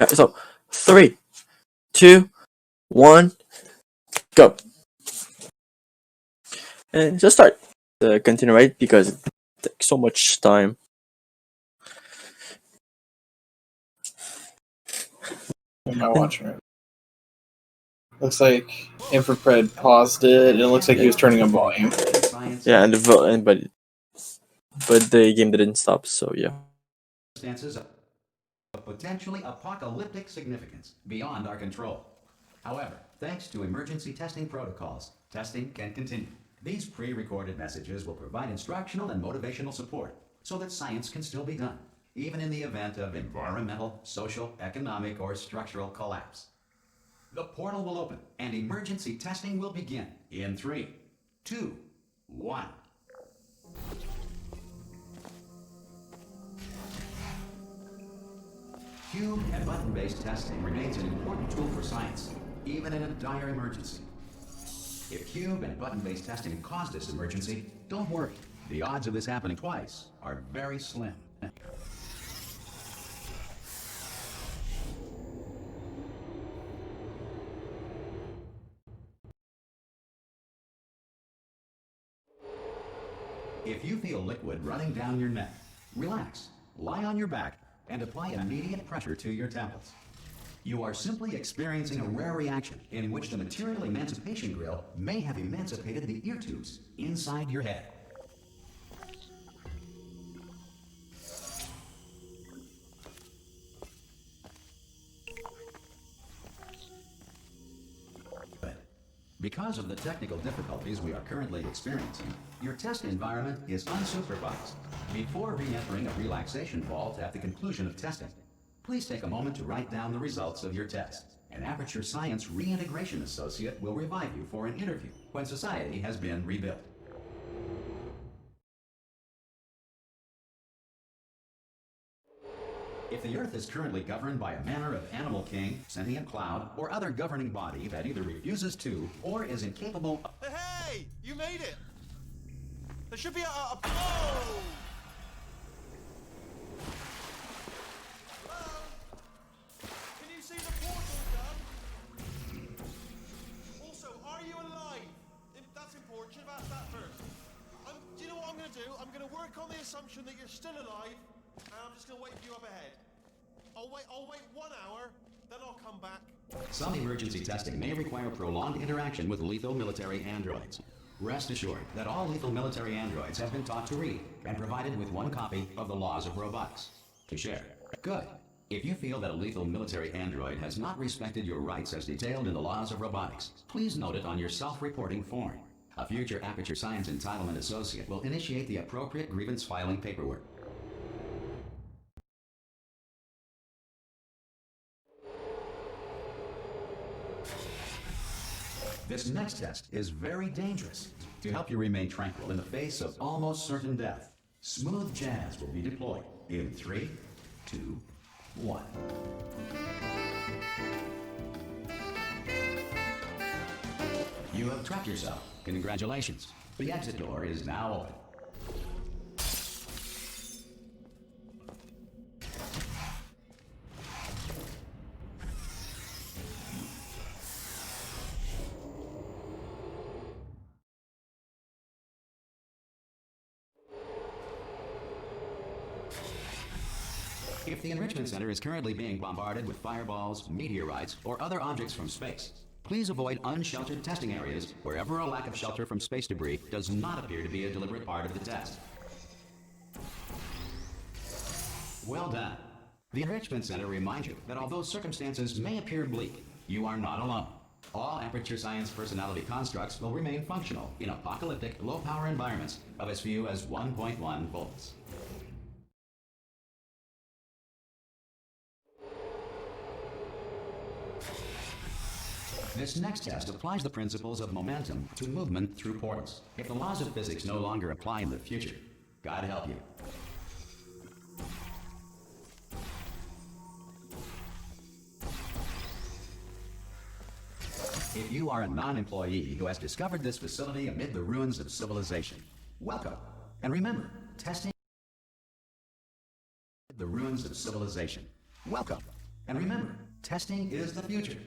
So, 3, 2, 1, go. And just start. Continue, right? Because it takes so much time. I'm not watching it. Looks like Infrared paused it, and it looks like he was turning up volume. Yeah, and but the game didn't stop, so yeah. Circumstances of potentially apocalyptic significance beyond our control. However, thanks to emergency testing protocols, testing can continue. These pre-recorded messages will provide instructional and motivational support so that science can still be done, even in the event of environmental, social, economic, or structural collapse. The portal will open and emergency testing will begin in 3, 2, 1. Cube and button-based testing remains an important tool for science, even in a dire emergency. If cube and button-based testing caused this emergency, don't worry. The odds of this happening twice are very slim. If you feel liquid running down your neck, relax, lie on your back, and apply immediate pressure to your temples. You are simply experiencing a rare reaction in which the material emancipation grill may have emancipated the ear tubes inside your head. Because of the technical difficulties we are currently experiencing, your test environment is unsupervised. Before re-entering a relaxation vault at the conclusion of testing, please take a moment to write down the results of your test. An Aperture Science Reintegration Associate will revive you for an interview when society has been rebuilt. If the Earth is currently governed by a manner of animal king, sentient cloud, or other governing body that either refuses to or is incapable of... Hey! You made it! There should be a... Oh! Hello? Can you see the portal gun? Also, are you alive? That's important. Should have asked that first. Do you know what I'm going to do? I'm going to work on the assumption that you're still alive. And I'm just going to wait for you up ahead. I'll wait 1 hour, then I'll come back. Some emergency testing may require prolonged interaction with lethal military androids. Rest assured that all lethal military androids have been taught to read and provided with 1 copy of the Laws of Robotics to share. Good. If you feel that a lethal military android has not respected your rights as detailed in the Laws of Robotics, please note it on your self-reporting form. A future Aperture Science Entitlement Associate will initiate the appropriate grievance filing paperwork. This next test is very dangerous. To help you remain tranquil in the face of almost certain death, smooth jazz will be deployed in 3, 2, 1. You have trapped yourself. Congratulations. The exit door is now open. If the Enrichment Center is currently being bombarded with fireballs, meteorites, or other objects from space, please avoid unsheltered testing areas wherever a lack of shelter from space debris does not appear to be a deliberate part of the test. Well done. The Enrichment Center reminds you that although circumstances may appear bleak, you are not alone. All Aperture Science personality constructs will remain functional in apocalyptic, low-power environments of as few as 1.1 volts. This next test applies the principles of momentum to movement through portals. If the laws of physics no longer apply in the future, God help you. If you are a non-employee who has discovered this facility amid the ruins of civilization, welcome. And remember, testing the ruins of civilization. Welcome. And remember, testing is the future.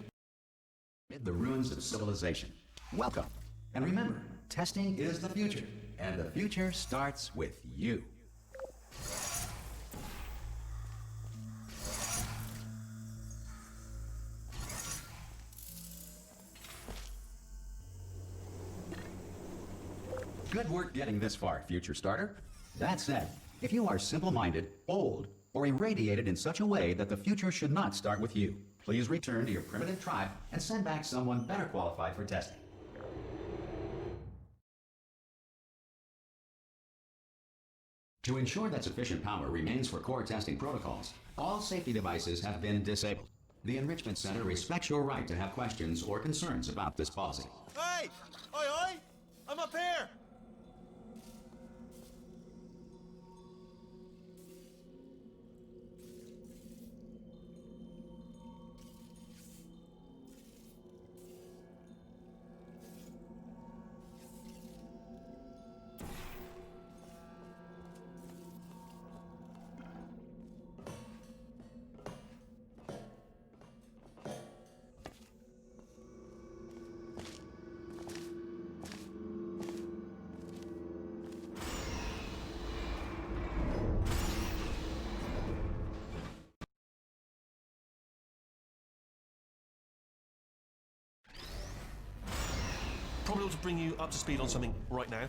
Amid the ruins of civilization. Welcome. And remember, testing is the future. And the future starts with you. Good work getting this far, future starter. That said, if you are simple-minded, old, or irradiated in such a way that the future should not start with you, please return to your primitive tribe and send back someone better qualified for testing. To ensure that sufficient power remains for core testing protocols, all safety devices have been disabled. The Enrichment Center respects your right to have questions or concerns about this policy. Hey! Oi, oi! I'm up here! Probably able to bring you up to speed on something right now.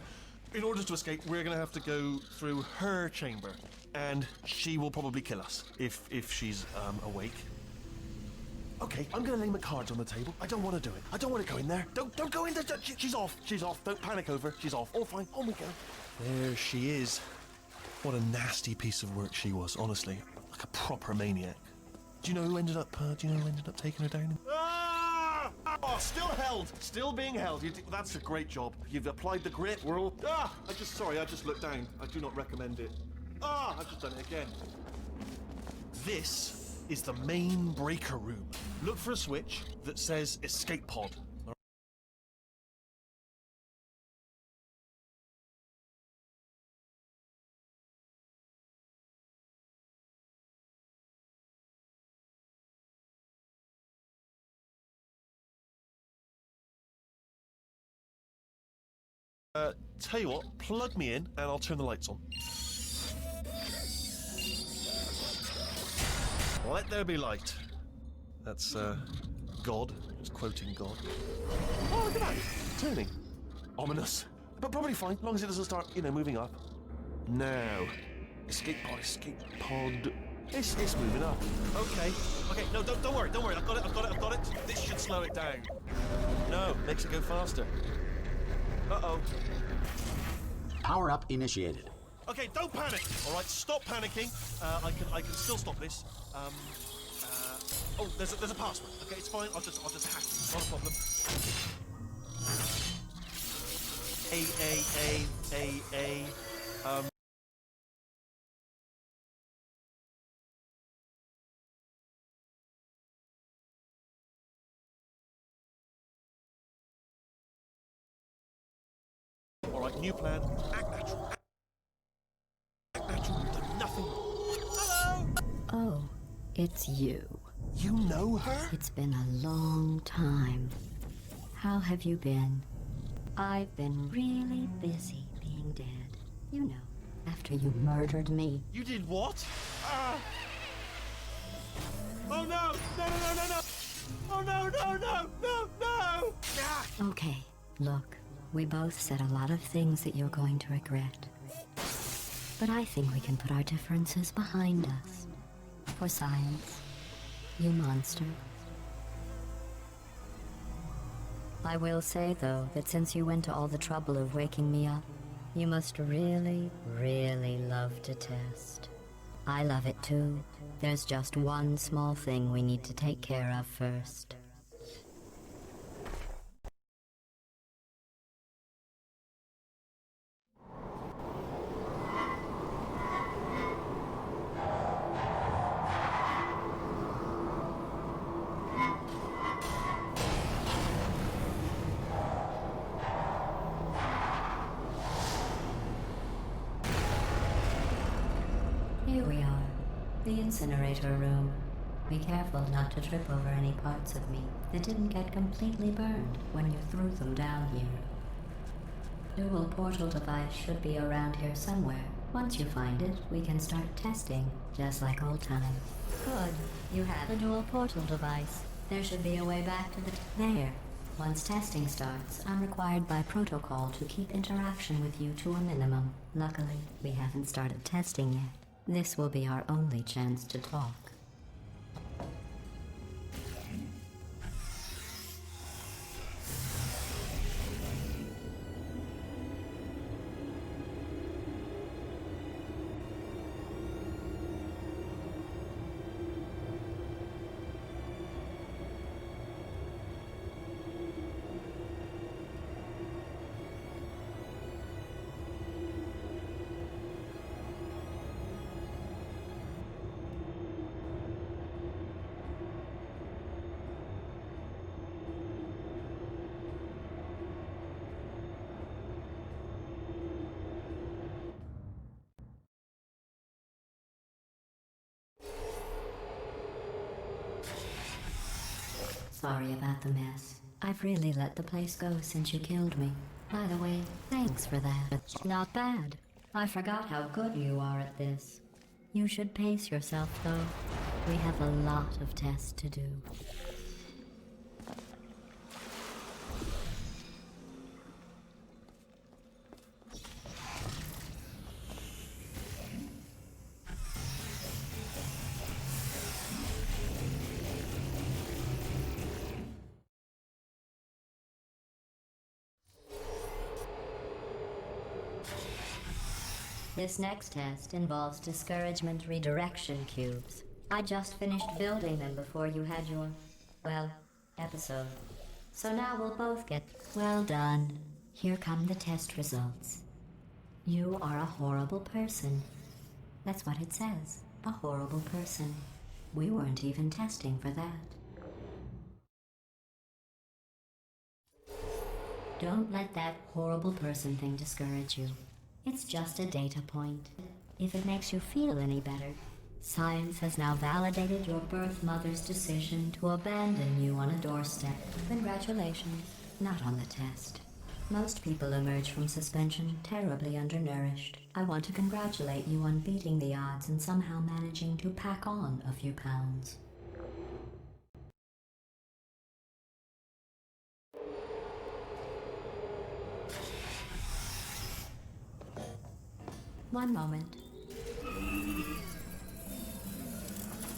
In order to escape, we're going to have to go through her chamber, and she will probably kill us if she's awake. Okay, I'm going to lay my cards on the table. I don't want to do it. I don't want to go in there. Don't go in there. She's off. She's off. Don't panic over. She's off. All fine. On we go. There she is. What a nasty piece of work she was. Honestly, like a proper maniac. Do you know who ended up? Taking her down? Oh, still held. Still being held. That's a great job. You've applied the grit. We're all... I just looked down. I do not recommend it. I've just done it again. This is the main breaker room. Look for a switch that says escape pod. Tell you what, plug me in and I'll turn the lights on. Let there be light. That's, God. Just quoting God. Oh, look at that. Turning. Ominous. But probably fine, as long as it doesn't start, moving up. Now. Escape pod. It's moving up. Okay, no, don't worry. I've got it. This should slow it down. No, makes it go faster. Uh-oh. Power up initiated. Okay, don't panic. All right, stop panicking. I can still stop this. Oh, there's a password. Okay, it's fine. I'll just hack it. Not a problem. A. All right, new plan. Act natural. Act natural. You've done nothing. Hello. Oh, it's you. You know her? It's been a long time. How have you been? I've been really busy being dead. You know, after you murdered me. You did what? Oh no! No! Oh no! Ah! Okay, look, we both said a lot of things that you're going to regret. But I think we can put our differences behind us. For science. You monster. I will say, though, that since you went to all the trouble of waking me up, you must really, really love to test. I love it too. There's just one small thing we need to take care of first. Here we are, the incinerator room. Be careful not to trip over any parts of me that didn't get completely burned when you threw them down here. Dual portal device should be around here somewhere. Once you find it, we can start testing, just like old times. Good. You have the dual portal device. There should be a way back to the there. Once testing starts, I'm required by protocol to keep interaction with you to a minimum. Luckily, we haven't started testing yet. This will be our only chance to talk. Sorry about the mess. I've really let the place go since you killed me. By the way, thanks for that. Not bad. I forgot how good you are at this. You should pace yourself, though. We have a lot of tests to do. This next test involves discouragement redirection cubes. I just finished building them before you had your, well, episode. So now we'll both get well done. Here come the test results. You are a horrible person. That's what it says. A horrible person. We weren't even testing for that. Don't let that horrible person thing discourage you. It's just a data point. If it makes you feel any better, science has now validated your birth mother's decision to abandon you on a doorstep. Congratulations, not on the test. Most people emerge from suspension terribly undernourished. I want to congratulate you on beating the odds and somehow managing to pack on a few pounds. One moment.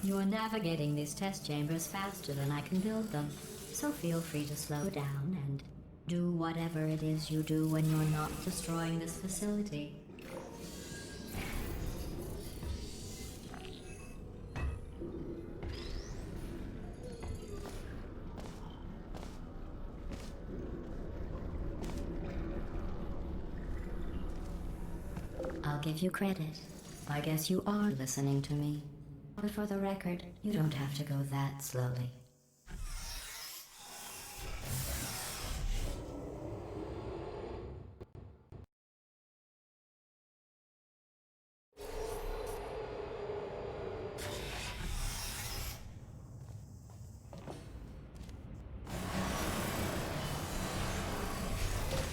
You are navigating these test chambers faster than I can build them, so feel free to slow down and do whatever it is you do when you're not destroying this facility. I'll give you credit. I guess you are listening to me. But for the record, you don't have to go that slowly.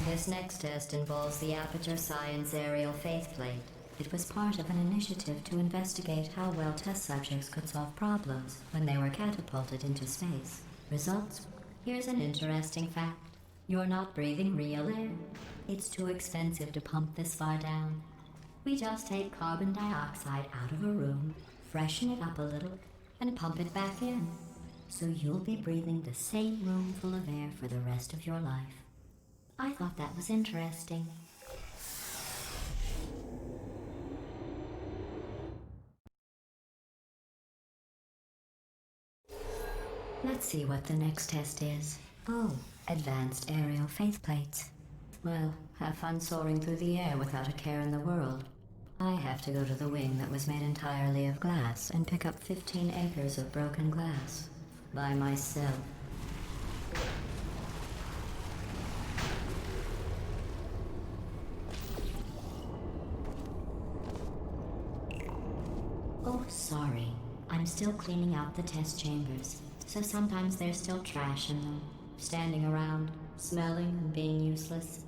This next test involves the Aperture Science Aerial Faithplate. It was part of an initiative to investigate how well test subjects could solve problems when they were catapulted into space. Results? Here's an interesting fact. You're not breathing real air. It's too expensive to pump this far down. We just take carbon dioxide out of a room, freshen it up a little, and pump it back in. So you'll be breathing the same room full of air for the rest of your life. I thought that was interesting. Let's see what the next test is. Oh, advanced aerial faithplates. Well, have fun soaring through the air without a care in the world. I have to go to the wing that was made entirely of glass and pick up 15 acres of broken glass. By myself. Oh, sorry. I'm still cleaning out the test chambers, so sometimes there's still trash in them, standing around, smelling and being useless.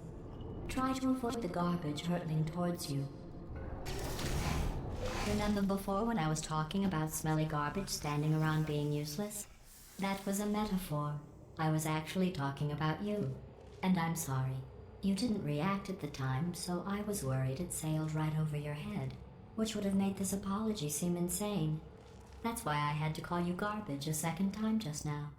Try to avoid the garbage hurtling towards you. Remember before when I was talking about smelly garbage standing around being useless? That was a metaphor. I was actually talking about you. And I'm sorry. You didn't react at the time, so I was worried it sailed right over your head, which would have made this apology seem insane. That's why I had to call you garbage a second time just now.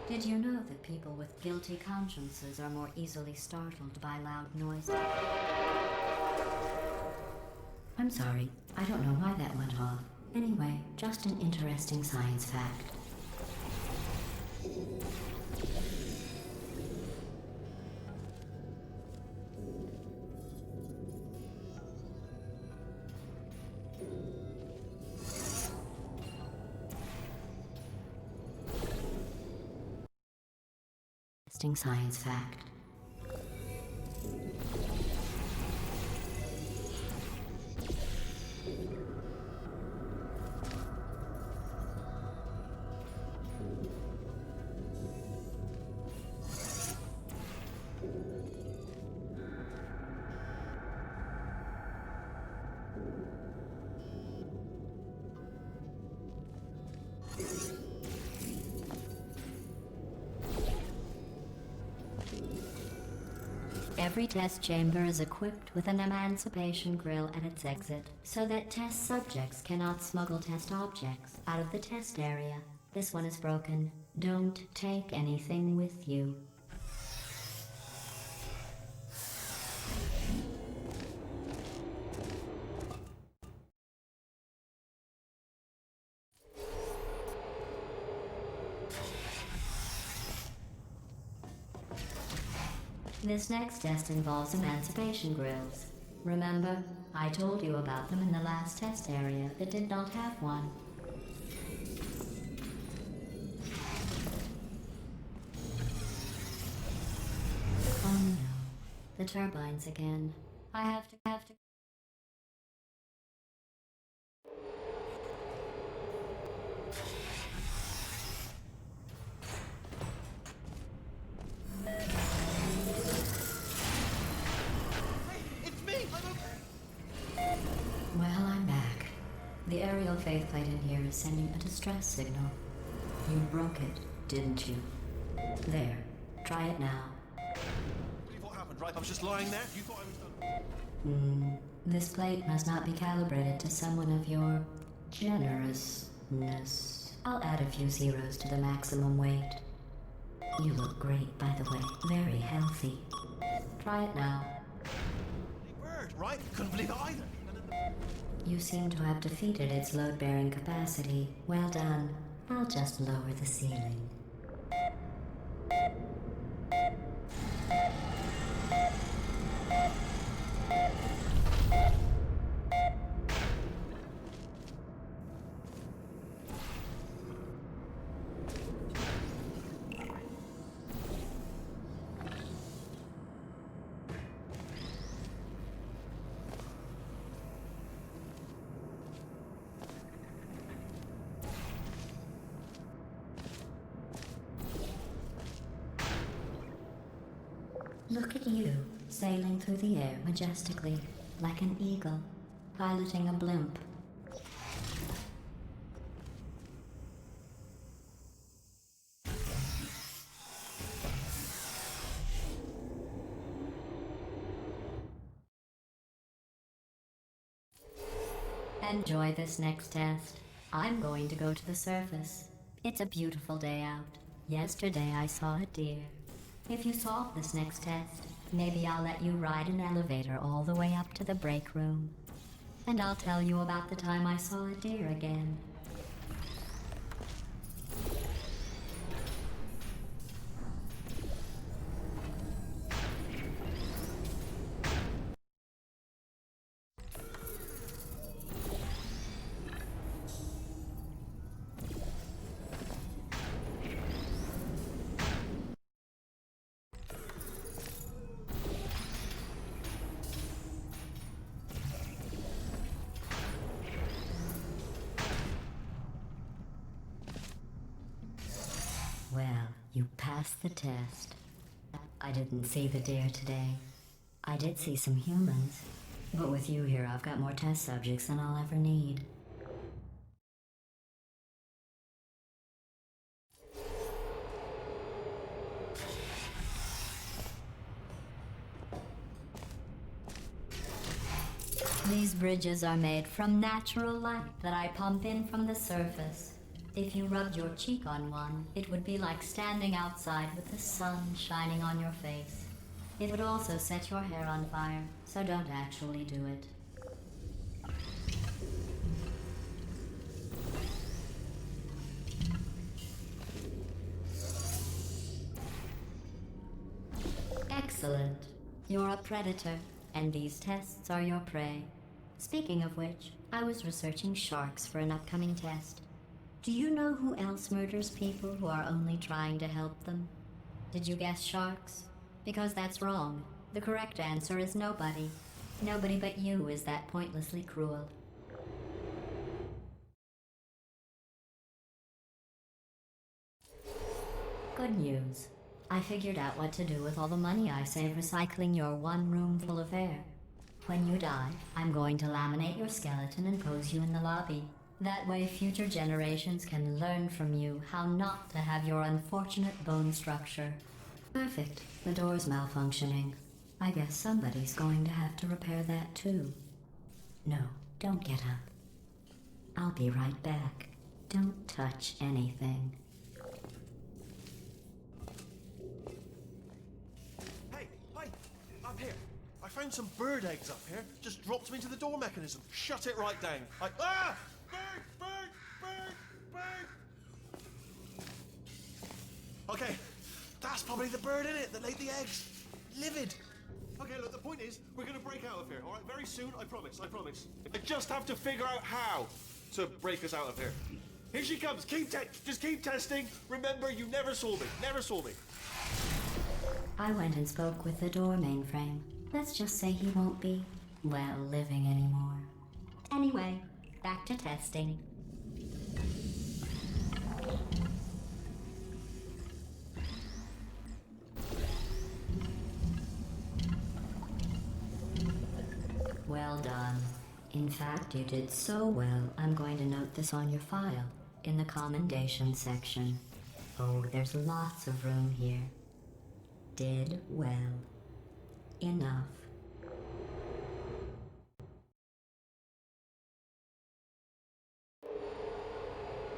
Did you know that people with guilty consciences are more easily startled by loud noises? I'm sorry, I don't know why that went off. Anyway, just an interesting science fact. Interesting science fact. Every test chamber is equipped with an emancipation grill at its exit, so that test subjects cannot smuggle test objects out of the test area. This one is broken. Don't take anything with you. This next test involves emancipation grills. Remember, I told you about them in the last test area that did not have one. Oh no, the turbines again. I have to. Well, I'm back. The aerial faceplate in here is sending a distress signal. You broke it, didn't you? There. Try it now. Believe what happened, right? I was just lying there. You thought I was done. This plate must not be calibrated to someone of your generousness. I'll add a few zeros to the maximum weight. You look great, by the way. Very healthy. Try it now. Bird, right? Couldn't believe it either. You seem to have defeated its load-bearing capacity. Well done. I'll just lower the ceiling. Look at you, sailing through the air majestically, like an eagle, piloting a blimp. Enjoy this next test. I'm going to go to the surface. It's a beautiful day out. Yesterday I saw a deer. If you solve this next test, maybe I'll let you ride an elevator all the way up to the break room. And I'll tell you about the time I saw a deer again. You passed the test. I didn't see the deer today. I did see some humans. But with you here, I've got more test subjects than I'll ever need. These bridges are made from natural light that I pump in from the surface. If you rubbed your cheek on one, it would be like standing outside with the sun shining on your face. It would also set your hair on fire, so don't actually do it. Excellent. You're a predator, and these tests are your prey. Speaking of which, I was researching sharks for an upcoming test. Do you know who else murders people who are only trying to help them? Did you guess sharks? Because that's wrong. The correct answer is nobody. Nobody but you is that pointlessly cruel. Good news. I figured out what to do with all the money I saved recycling your one room full of air. When you die, I'm going to laminate your skeleton and pose you in the lobby. That way future generations can learn from you how not to have your unfortunate bone structure. Perfect. The door's malfunctioning. I guess somebody's going to have to repair that too. No, don't get up. I'll be right back. Don't touch anything. Hey, up here. I found some bird eggs up here. Just dropped them into the door mechanism. Shut it right down. Ah! Bird! Okay, that's probably the bird in it that laid the eggs. Livid. Okay, look, the point is, we're gonna break out of here, alright? Very soon, I promise. I just have to figure out how to break us out of here. Here she comes. Just keep testing. Remember, you never saw me. I went and spoke with the door mainframe. Let's just say he won't be, well, living anymore. Anyway, back to testing. Well done. In fact, you did so well, I'm going to note this on your file, in the commendation section. Oh, there's lots of room here. Did well. Enough.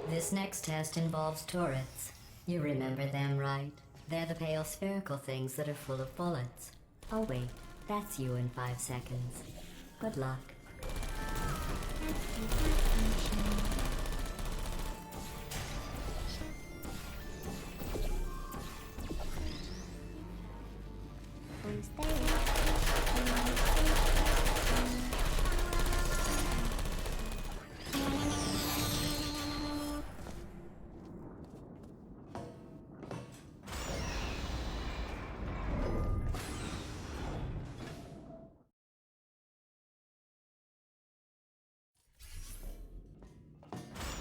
This next test involves turrets. You remember them, right? They're the pale spherical things that are full of bullets. Oh wait, that's you in 5 seconds. Good luck.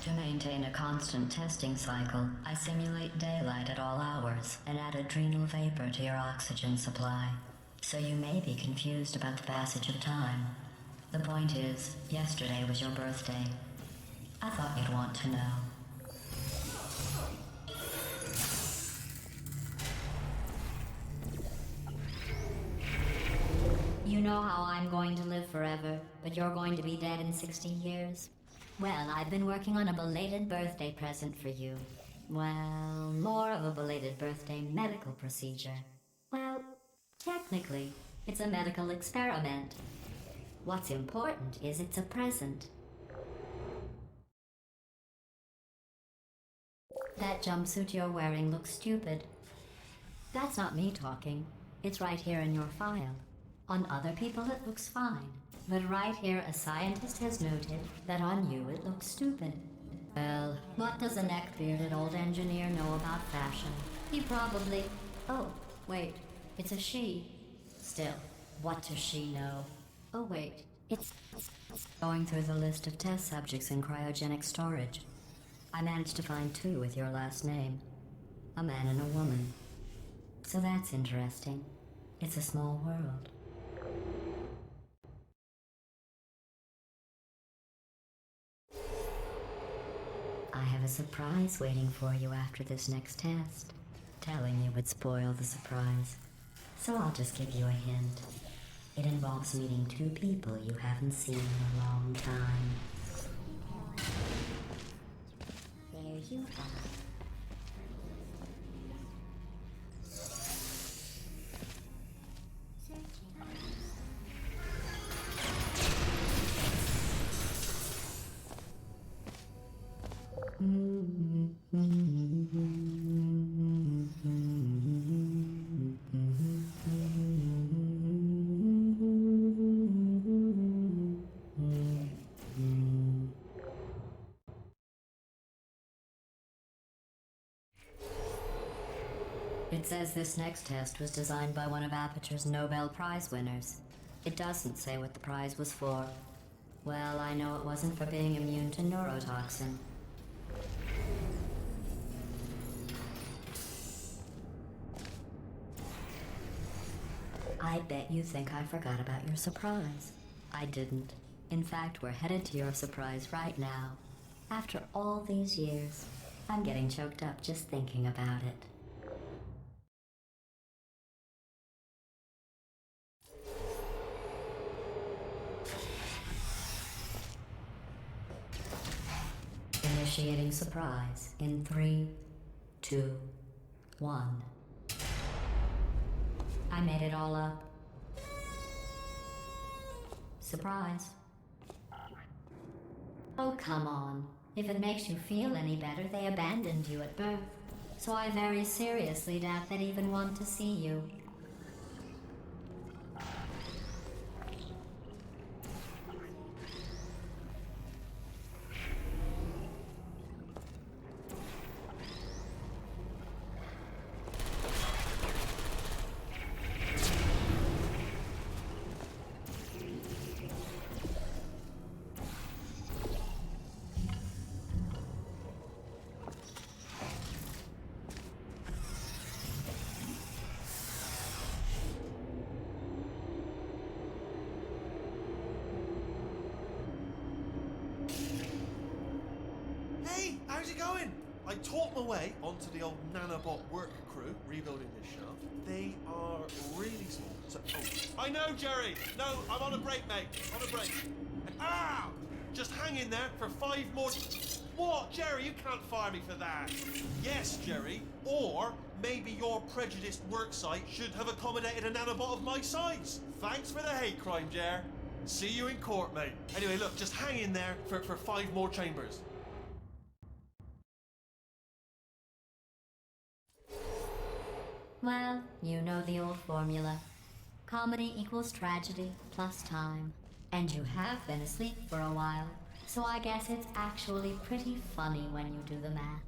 To maintain a constant testing cycle, I simulate daylight at all hours and add adrenal vapor to your oxygen supply. So you may be confused about the passage of time. The point is, yesterday was your birthday. I thought you'd want to know. You know how I'm going to live forever, but you're going to be dead in 60 years? Well, I've been working on a belated birthday present for you. Well, more of a belated birthday medical procedure. Well, technically, it's a medical experiment. What's important is it's a present. That jumpsuit you're wearing looks stupid. That's not me talking. It's right here in your file. On other people it looks fine. But right here a scientist has noted that on you it looks stupid. Well, what does a neck-bearded old engineer know about fashion? He probably... Oh, wait, it's a she. Still, what does she know? Oh wait, it's... Going through the list of test subjects in cryogenic storage. I managed to find 2 with your last name. a man and a woman. So that's interesting. It's a small world. I have a surprise waiting for you after this next test. Telling you would spoil the surprise. So I'll just give you a hint. It involves meeting two people you haven't seen in a long time. There you are. It says this next test was designed by one of Aperture's Nobel Prize winners. It doesn't say what the prize was for. Well, I know it wasn't for being immune to neurotoxin. I bet you think I forgot about your surprise. I didn't. In fact, we're headed to your surprise right now. After all these years, I'm getting choked up just thinking about it. Initiating surprise in 3, 2, 1. I made it all up. Surprise. Oh, come on. If it makes you feel any better, they abandoned you at birth. So I very seriously doubt they'd even want to see you. Hey, how's it going? I taught my way onto the old nanobot work crew rebuilding this shaft. They are really small. So, I know, Jerry. No, I'm on a break, mate. On a break. Ah! Just hang in there for 5 more. What, Jerry? You can't fire me for that. Yes, Jerry. Or maybe your prejudiced work site should have accommodated a nanobot of my size. Thanks for the hate crime, Jer. See you in court, mate. Anyway, look, just hang in there for 5 more chambers. Well, you know the old formula. Comedy equals tragedy plus time. And you have been asleep for a while, so I guess it's actually pretty funny when you do the math.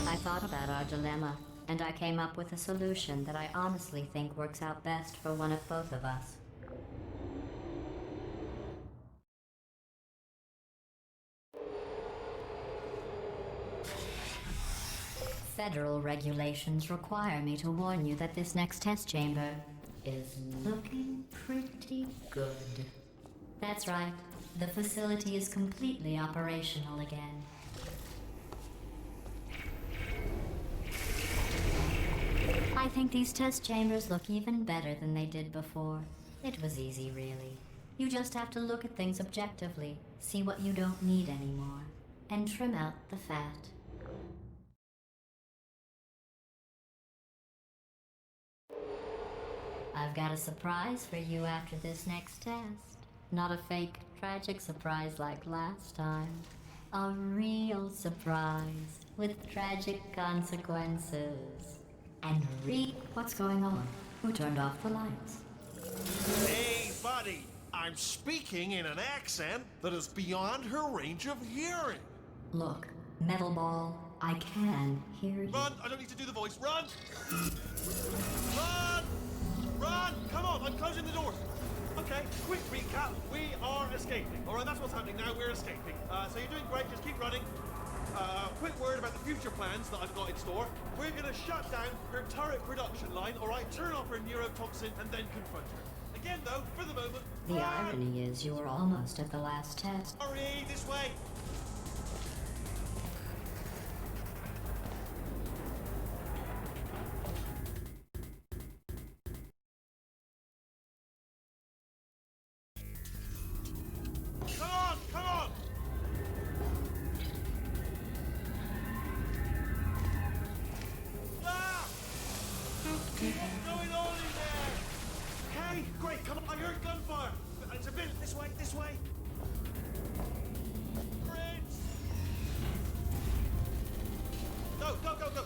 I thought about our dilemma, and I came up with a solution that I honestly think works out best for one of both of us. Federal regulations require me to warn you that this next test chamber is looking pretty good. That's right, the facility is completely operational again. I think these test chambers look even better than they did before. It was easy, really. You just have to look at things objectively, see what you don't need anymore, and trim out the fat. I've got a surprise for you after this next test. Not a fake, tragic surprise like last time. A real surprise with tragic consequences. And read what's going on. Who turned off the lights? Hey, buddy! I'm speaking in an accent that is beyond her range of hearing. Look, Metal Ball, I can hear you. Run! I don't need to do the voice. Run! Run! Run! Come on, I'm closing the doors. Okay, quick recap. We are escaping. All right, that's what's happening now. We're escaping. So you're doing great. Just keep running. Quick word about the future plans that I've got in store. We're going to shut down her turret production line, all right? Turn off her neurotoxin and then confront her. Again, though, for the moment... The irony is you were almost at the last test. Hurry, this way! Come on, come on! Ah! What's going on in there? Okay, great, come on, I heard gunfire. It's a bit, this way, this way. Prince! Go, go, go, go.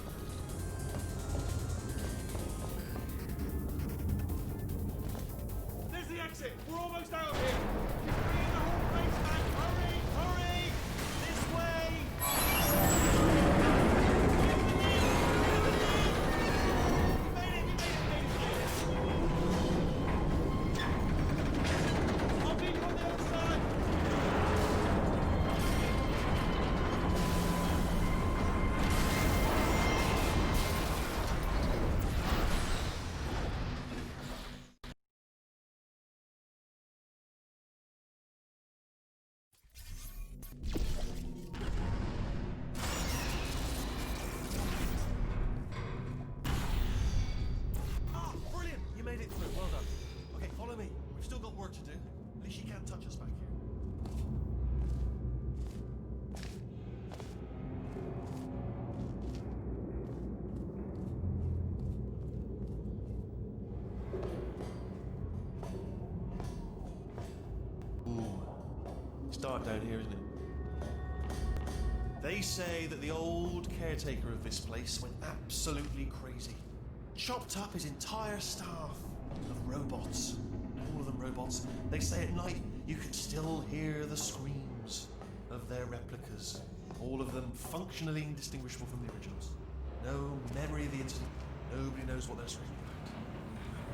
There's the exit. We're almost out of here. You're bringing the whole place back. Hurry, hurry. This way. You made it, you made it. I'll meet you on the other side. Ah, brilliant! You made it through. Well done. Okay, follow me. We've still got work to do. At least you can't touch us back here. Ooh, it's dark down here, isn't it? They say that the old caretaker of this place went absolutely crazy. Chopped up his entire staff of robots. All of them robots. They say at night you can still hear the screams of their replicas. All of them functionally indistinguishable from the originals. No memory of the incident. Nobody knows what they're screaming about.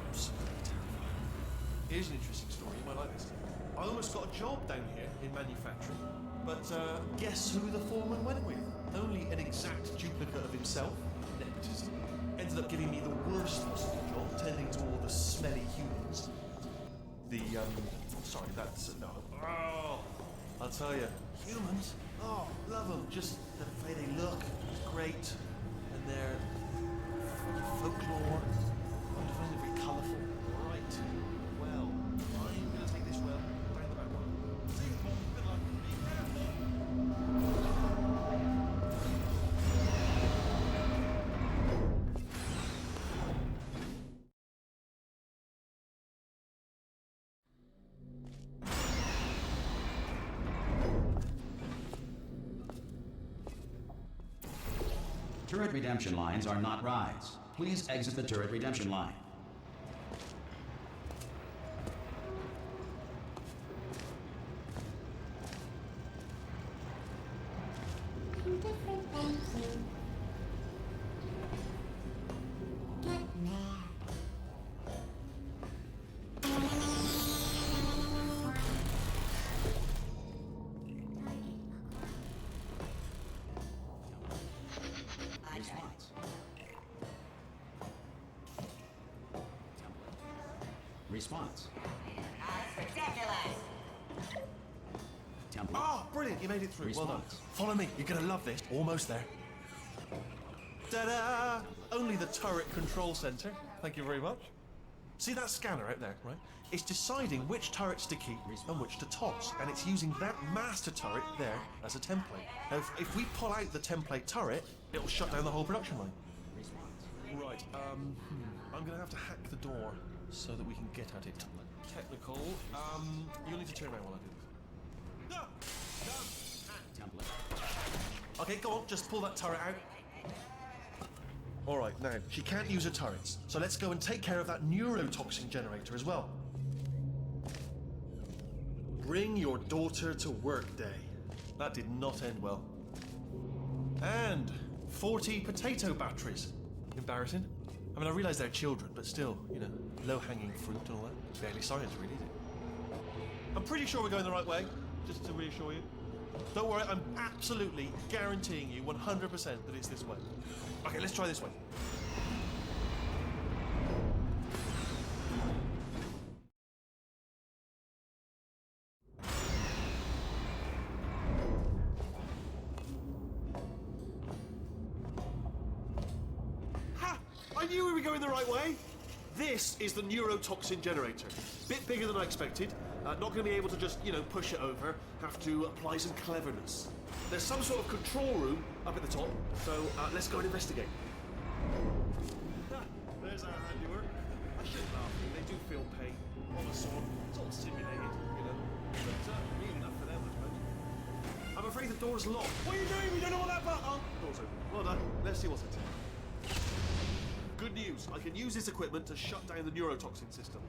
Absolutely terrifying. Here's an interesting story. You might like this. I almost got a job down here in manufacturing. But guess who the foreman went with? Only an exact duplicate of himself. Nepotism. Ended up giving me the worst possible job, tending to all the smelly humans. Sorry, that's, no. Oh, I'll tell you, humans, oh, love them. Just the way they look, great. And their folklore, wonderful, very colourful. Right, well, I'm going to take this well round the back one. See you, Paul. Good luck. Be careful. Turret redemption lines are not rides. Please exit the turret redemption line. Response. Template. Oh, brilliant, you made it through. Well done. Response. Follow me, you're going to love this. Almost there. Ta-da! Only the turret control center. Thank you very much. See that scanner out there, right? It's deciding which turrets to keep and which to toss, and it's using that master turret there as a template. Now, if we pull out the template turret, it'll shut down the whole production line. Right, I'm going to have to hack the door so that we can get at it. Technical, you'll need to turn around while I do this. No! Template. Okay, go on, just pull that turret out. Alright, now, she can't use her turrets, so let's go and take care of that neurotoxin generator as well. Bring your daughter to work day. That did not end well. And 40 potato batteries. Embarrassing. I mean, I realise they're children, but still, you know, low-hanging fruit and all that. Barely science, really, is it? I'm pretty sure we're going the right way, just to reassure you. Don't worry, I'm absolutely guaranteeing you 100% that it's this way. Okay, let's try this way. I knew we were going the right way. This is the neurotoxin generator. Bit bigger than I expected. Not going to be able to just, you know, push it over. Have to apply some cleverness. There's some sort of control room up at the top, so let's go and investigate. There's our handiwork. I shouldn't laugh. They do feel pain. Of a sort. It's all simulated, you know. But really not for them, I suppose. I'm afraid the door's locked. What are you doing? We don't know what that button. Oh, door's open. Well done. Let's see what's in it. Good news, I can use this equipment to shut down the neurotoxin system.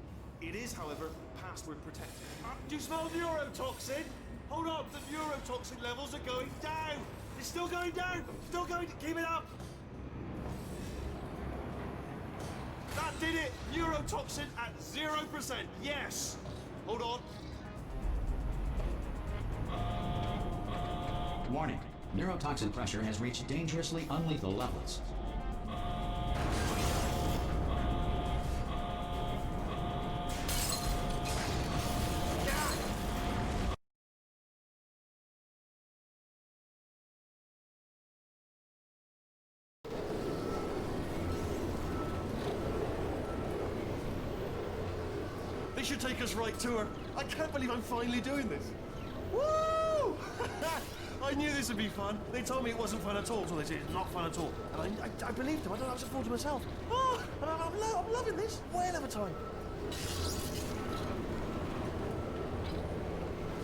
It is, however, password protected. Do you smell neurotoxin? Hold on, the neurotoxin levels are going down. It's still going down. Still going, keep it up. That did it. Neurotoxin at 0%. Yes. Hold on. Warning. Neurotoxin pressure has reached dangerously unlethal levels. They should take us right to her. I can't believe I'm finally doing this. Woo! I knew this would be fun. They told me it wasn't fun at all, so they said it's not fun at all. And I believed them. I don't know, I was a fool to myself. Oh, and I'm loving this. Whale of a time.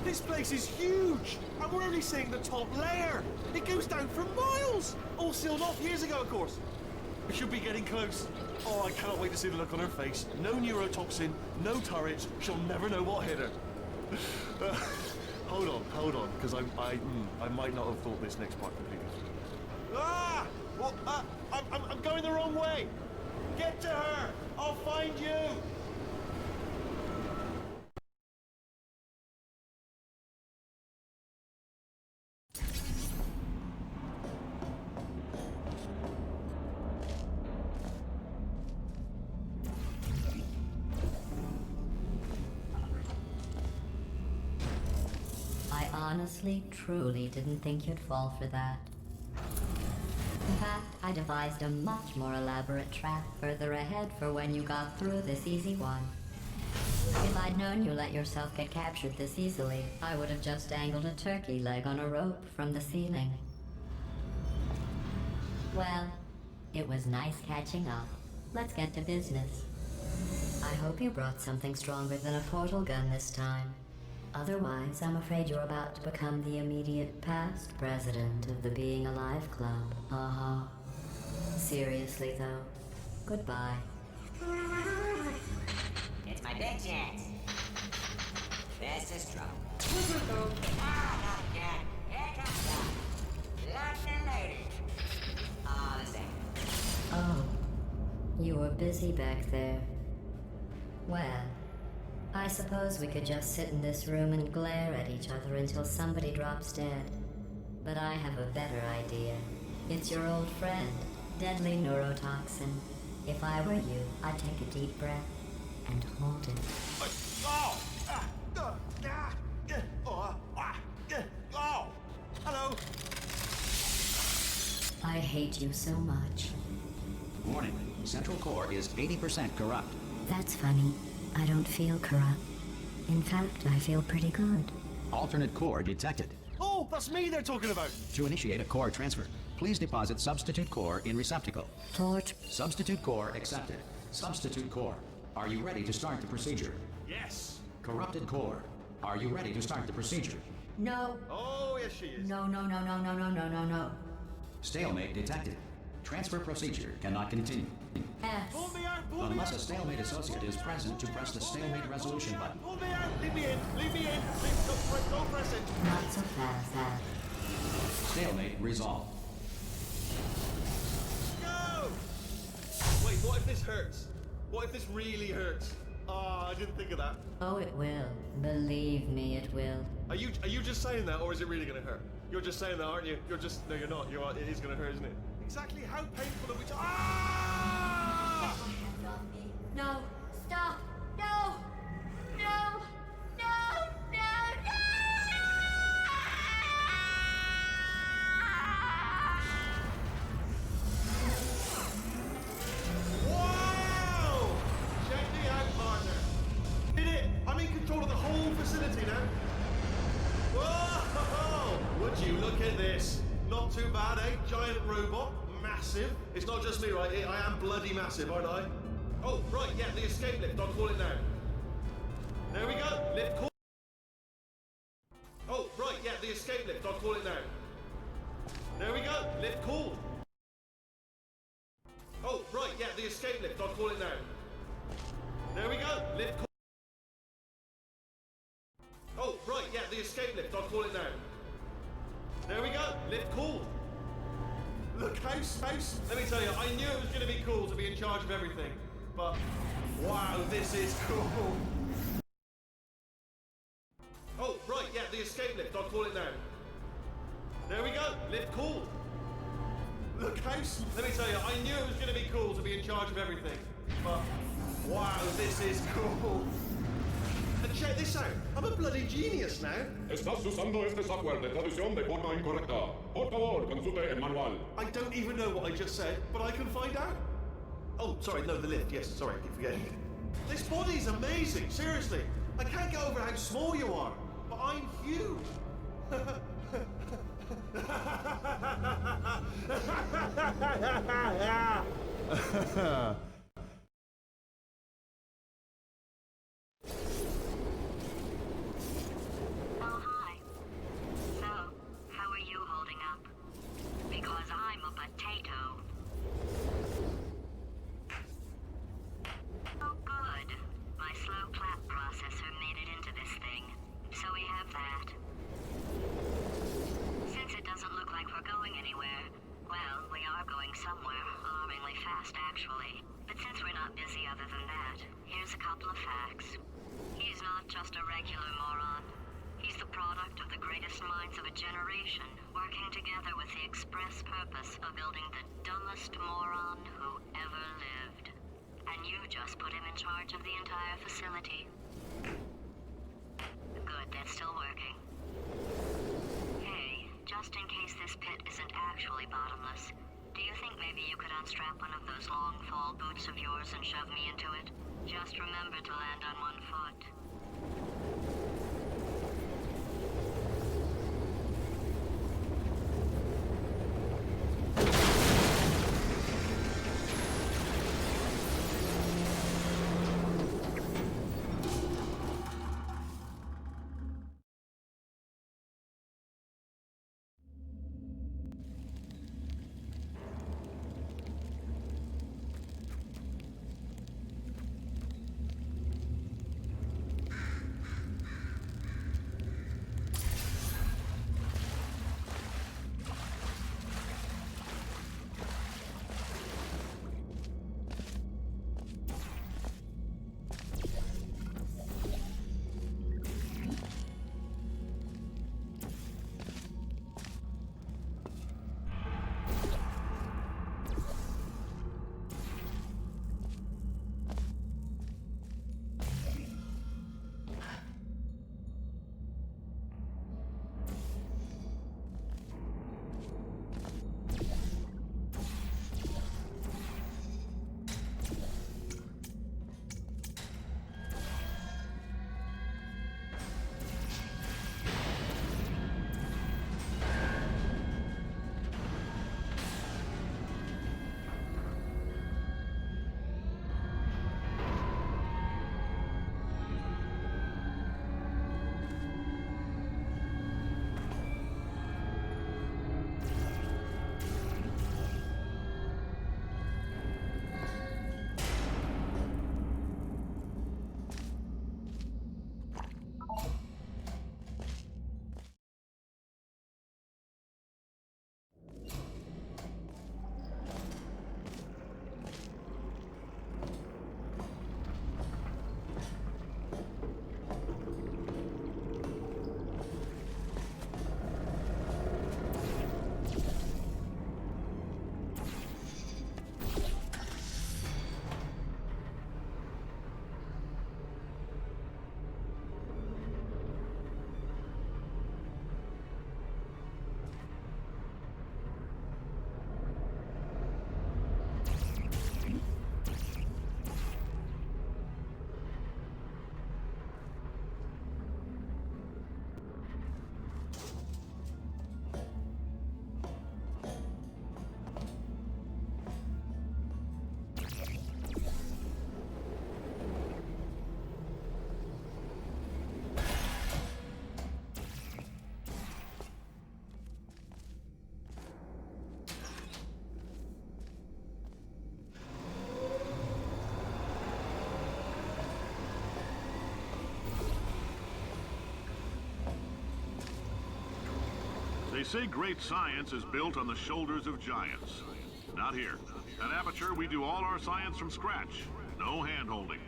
This place is huge, and we're only seeing the top layer. It goes down for miles. All sealed off years ago, of course. We should be getting close. Oh, I cannot wait to see the look on her face. No neurotoxin, no turrets. She'll never know what hit her. Hold on, because I might not have thought this next part completely. Ah! Well, I'm going the wrong way. Get to her. I'll find you. Honestly, truly didn't think you'd fall for that. In fact, I devised a much more elaborate trap further ahead for when you got through this easy one. If I'd known you let yourself get captured this easily, I would have just dangled a turkey leg on a rope from the ceiling. Well, it was nice catching up. Let's get to business. I hope you brought something stronger than a portal gun this time. Otherwise, I'm afraid you're about to become the immediate past president of the Being Alive Club. Seriously, though, goodbye. It's my big chance. This is trouble. Ah, not again. Here comes the London lady. All the same. Oh, you were busy back there. Well, I suppose we could just sit in this room and glare at each other until somebody drops dead. But I have a better idea. It's your old friend, deadly neurotoxin. If I were you, I'd take a deep breath and hold it. Hello. I hate you so much. Warning. Central core is 80% corrupt. That's funny. I don't feel corrupt. In fact, I feel pretty good. Alternate core detected. Oh, that's me they're talking about. To initiate a core transfer, please deposit substitute core in receptacle. Torch. Substitute core accepted. Substitute core. Are you ready to start the procedure? Yes. Corrupted core. Are you ready to start the procedure? No. Oh, yes she is. No. Stalemate detected. Transfer procedure cannot continue. S. Pull me out, Unless a stalemate associate is present to press the stalemate resolution button. Pull me out! Leave me in! Leave me in! Don't press it! Not so fast, sir. Stalemate resolved. Go! Wait, what if this hurts? What if this really hurts? Ah, I didn't think of that. Oh, it will. Believe me, it will. Are you just saying that, or is it really gonna hurt? You're just saying that, aren't you? No, you're not. It is gonna hurt, isn't it? Exactly how painful are we? Ah! No! Stop! No! No! No! No! Wow! Check me out, partner. Hit it! I'm in control of the whole facility now. Whoa! Would you look at this? Not too bad, eh? Giant robot, massive. It's not just me, right? I am bloody massive, aren't I? Oh, right, yeah, the escape lift. I'll call it now. There we go. Lift call. Oh, right, yeah, the escape lift. I'll call it now. There we go. Lift call. Oh, right, yeah, the escape lift. I'll call it now. There we go. Lift call. Oh, right, yeah, the escape lift. I'll call it now. There we go. Lift cool. Look, house. Let me tell you, I knew it was going to be cool to be in charge of everything. But, wow, this is cool. Oh, right, yeah, the escape lift. I'll call it now. There we go. Lift cool. Look, house. Let me tell you, I knew it was going to be cool to be in charge of everything. But, wow, this is cool. And check this out. I'm a bloody genius now. Estás usando este software de traducción de forma incorrecta. Por favor, consulte el manual. I don't even know what I just said, but I can find out. Oh, sorry, no, the lift. Yes, sorry, I keep forgetting. This body's amazing, seriously. I can't get over how small you are, but I'm huge. Oh, hi. So, how are you holding up? Because I'm a potato. Oh, good. My slow clap processor made it into this thing. So we have that. Since it doesn't look like we're going anywhere, well, we are going somewhere, alarmingly fast, actually. But since we're not busy other than that, here's a couple of facts. He's not just a regular moron. He's the product of the greatest minds of a generation, working together with the express purpose of building the dumbest moron who ever lived. And you just put him in charge of the entire facility. Good, that's still working. Hey, just in case this pit isn't actually bottomless, do you think maybe you could unstrap one of those long fall boots of yours and shove me into it? Just remember to land on one foot. say great science is built on the shoulders of giants. Not here. At Aperture, we do all our science from scratch. No hand-holding.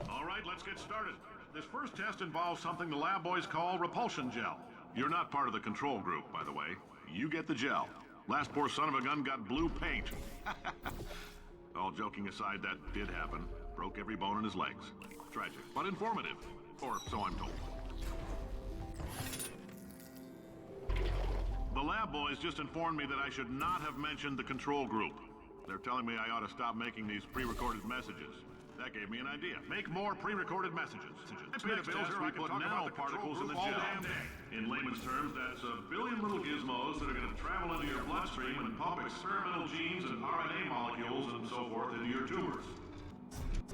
All right, let's get started. This first test involves something the lab boys call repulsion gel. You're not part of the control group, by the way. You get the gel. Last poor son of a gun got blue paint. All joking aside, that did happen. Broke every bone in his legs. Tragic, but informative. Or so I'm told. The lab boys just informed me that I should not have mentioned the control group. They're telling me I ought to stop making these pre-recorded messages. That gave me an idea. Make more pre-recorded messages. Next test, we put nanoparticles in the gel. In layman's terms, that's a billion little gizmos that are going to travel into your bloodstream and pump experimental genes and RNA molecules and so forth into your tumors.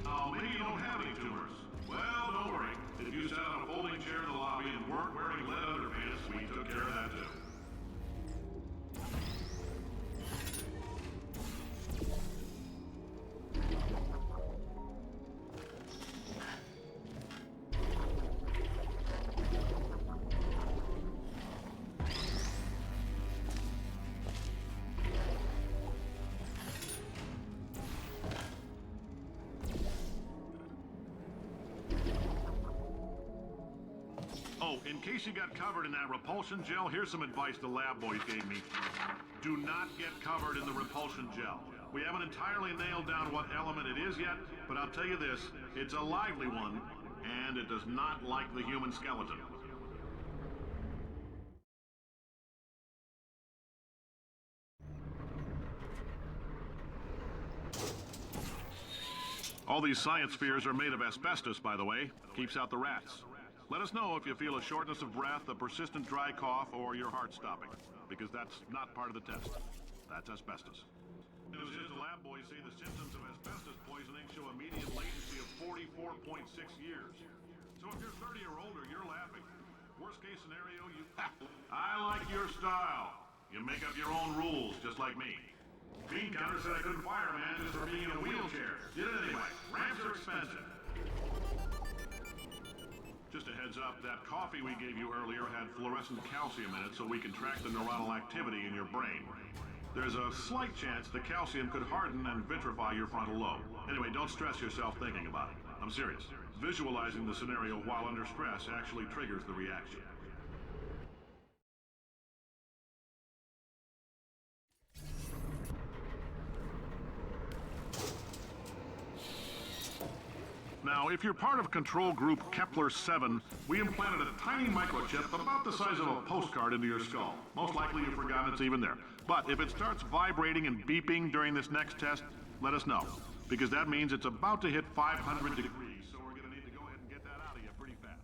Now, maybe you don't have any tumors. Well, don't worry. If you sat on a folding chair in the lobby and weren't wearing lead underpants, we took care of that too. Oh, in case you got covered in that repulsion gel, here's some advice the lab boys gave me. Do not get covered in the repulsion gel. We haven't entirely nailed down what element it is yet, but I'll tell you this, it's a lively one, and it does not like the human skeleton. All these science spheres are made of asbestos, by the way. Keeps out the rats. Let us know if you feel a shortness of breath, a persistent dry cough, or your heart stopping, because that's not part of the test. That's asbestos. News is the lab boys say the symptoms of asbestos poisoning show a median latency of 44.6 years. So if you're 30 or older, you're laughing. Worst case scenario, you... I like your style. You make up your own rules, just like me. Bean counter said I couldn't fire a man just for being in a wheelchair. Did it anyway. Ramps are expensive. Just a heads up, that coffee we gave you earlier had fluorescent calcium in it so we can track the neuronal activity in your brain. There's a slight chance the calcium could harden and vitrify your frontal lobe. Anyway, don't stress yourself thinking about it. I'm serious. Visualizing the scenario while under stress actually triggers the reaction. Now, if you're part of control group Kepler-7, we implanted a tiny microchip about the size of a postcard into your skull. Most likely you've forgotten it's even there. But if it starts vibrating and beeping during this next test, let us know. Because that means it's about to hit 500 degrees, so we're going to need to go ahead and get that out of you pretty fast.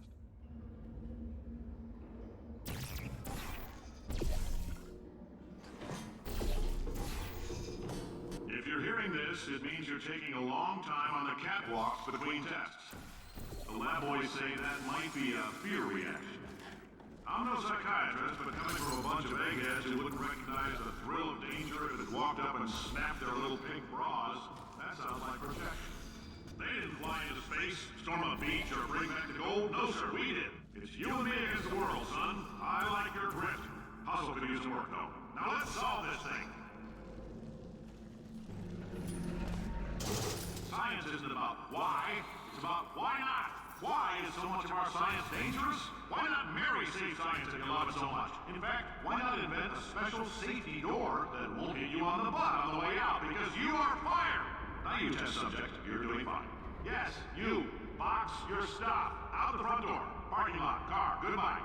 If you're hearing this, it means you're taking a long time on the catwalks between tests. The lab boys say that might be a fear reaction. I'm no psychiatrist, but coming from a bunch of eggheads who wouldn't recognize the thrill of danger if it walked up and snapped their little pink bras, that sounds like protection. They didn't fly into space, storm a beach, or bring back the gold. No, sir, we did. It's you and me against the world, son. I like your grit. Hustle could use some work, though. Now let's solve this thing. Science isn't about why, it's about why not. Why is so much of our science dangerous? Why not marry safe science if you love it so much? In fact, why not invent a special safety door that won't hit you on the butt on the way out because you are fired? Now you test subject, you're doing fine. Yes, you, box your stuff. Out the front door, parking lot, car, goodbye.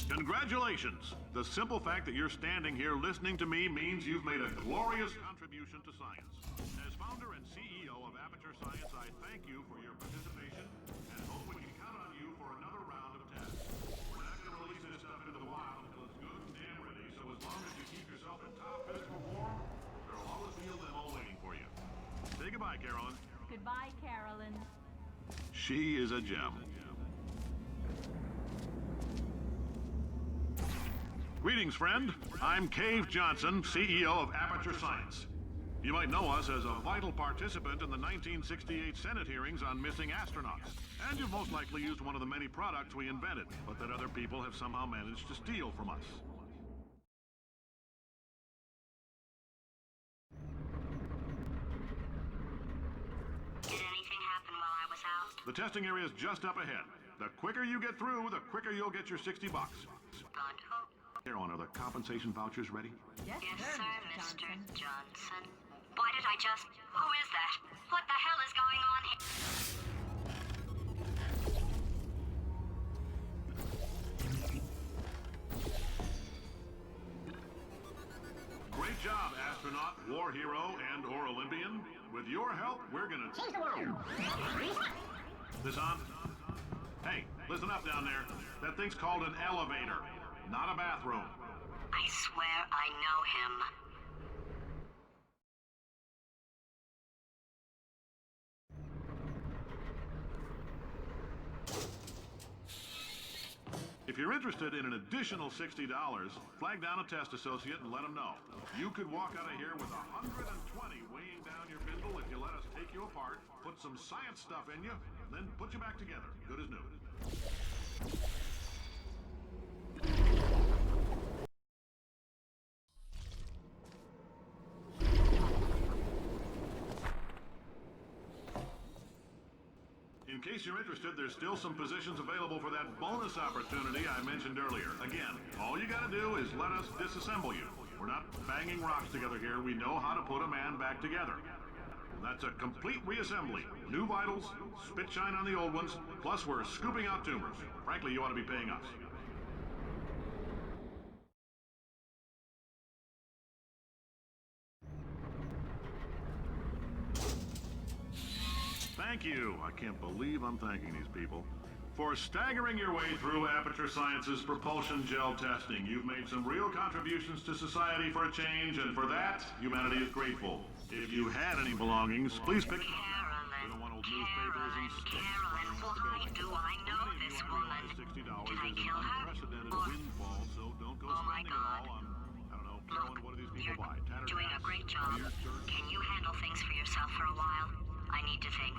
Congratulations! The simple fact that you're standing here listening to me means you've made a glorious contribution to science. As founder and CEO of Aperture Science, I thank you for your participation and hope we can count on you for another round of tests. We're not going to release this stuff into the wild until it's good and damn ready, so as long as you keep yourself Say goodbye, Carolyn. Goodbye, Carolyn. She is a gem. Greetings, friend. I'm Cave Johnson, CEO of Aperture Science. You might know us as a vital participant in the 1968 Senate hearings on missing astronauts. And you've most likely used one of the many products we invented, but that other people have somehow managed to steal from us. Did anything happen while I was out? The testing area is just up ahead. The quicker you get through, the quicker you'll get your $60. Good. Carolyn, are the compensation vouchers ready? Yes, Yes, sir, sir, Mr. Mr. Johnson. Johnson. Why did I just... Who is that? What the hell is going on here? Great job, astronaut, war hero, and or Olympian. With your help, we're gonna change the world. This on? Hey, listen up down there. That thing's called an elevator, not a bathroom. I swear I know him. If you're interested in an additional $60, flag down a test associate and let them know. You could walk out of here with 120 weighing down your bindle if you let us take you apart, put some science stuff in you, then put you back together, good as new. In case you're interested, there's still some positions available for that bonus opportunity I mentioned earlier. Again, all you gotta do is let us disassemble you. We're not banging rocks together here. We know how to put a man back together. That's a complete reassembly. New vitals, spit shine on the old ones, plus we're scooping out tumors. Frankly, you ought to be paying us. Thank you. I can't believe I'm thanking these people. For staggering your way through Aperture Science's propulsion gel testing, you've made some real contributions to society for a change, and for that, humanity is grateful. If you had any belongings, please pick them up. We don't want old newspapers and sticks. Carolyn, why do I know this woman? $60 Did I is an kill her? unprecedented Or- windfall, so don't go Oh my spending it all God. on, I don't know, Carolyn, what do these people You're buy? Tattered doing a hats, great job. weird shirts? Can you handle things for yourself for a while? I need to think.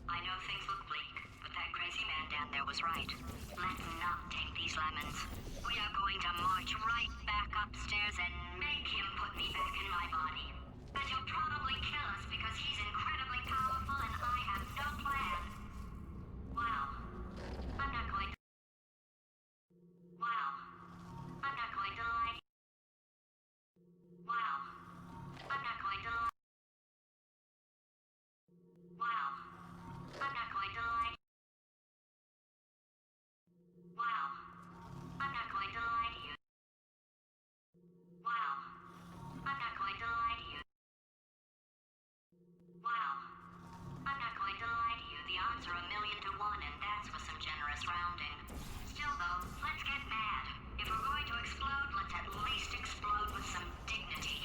I know things look bleak, but that crazy man down there was right. Let's not take these lemons. We are going to march right back upstairs and make him put me back in my body. And he'll probably kill us because he's incredibly powerful and I have no plan. Wow. I'm not going to... Wow. I'm not going to lie. Wow. I'm not going to lie. Wow. I'm not going to lie. Wow. I'm not going to lie to you. Wow. I'm not going to lie to you. Wow. I'm not going to lie to you. The odds are 1,000,000 to 1, and that's with some generous rounding. Still, though, let's get mad. If we're going to explode, let's at least explode with some dignity.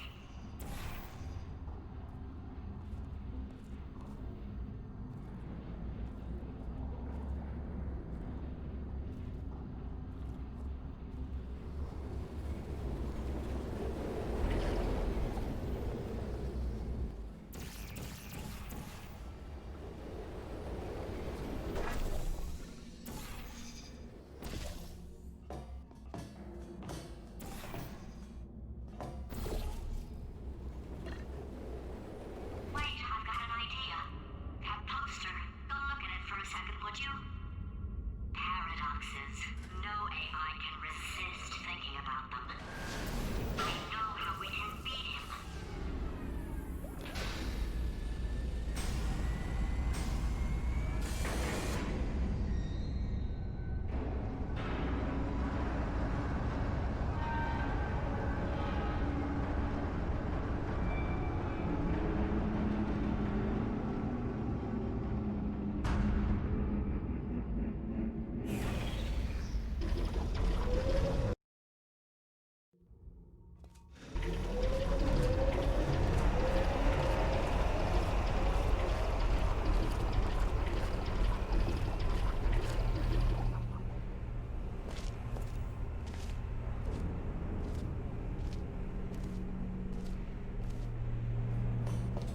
would you? Paradoxes. No AI can resist thinking about them. I know how we can beat him.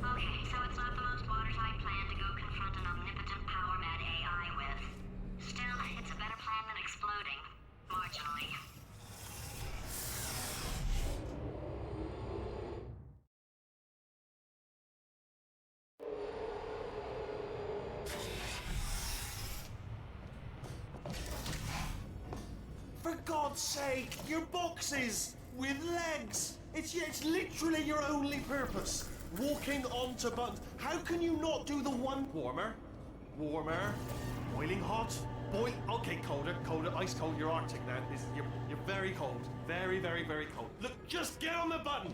Okay, so it's not the most watertight plan to go confront an omnipotent power-mad AI with. Still, it's a better plan than exploding. Marginally. For God's sake, your boxes with legs. It's literally your only purpose. Walking onto buttons. How can you not do the one warmer, boiling hot, okay, colder, ice cold. You're Arctic now. You're very cold, very, very, very cold. Look, just get on the button.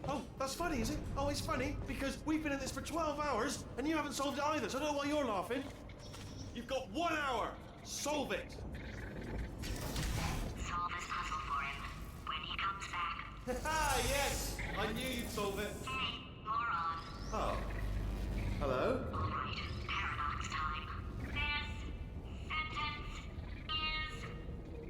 Oh, that's funny, is it? Oh, it's funny because we've been in this for 12 hours and you haven't solved it either. So I don't know why you're laughing. You've got 1 hour. Solve it. Solve his puzzle for him. When he comes back. Ah, yes! I knew you'd solve it. Hey, moron. Oh. Hello? Alright, paradox time. This sentence is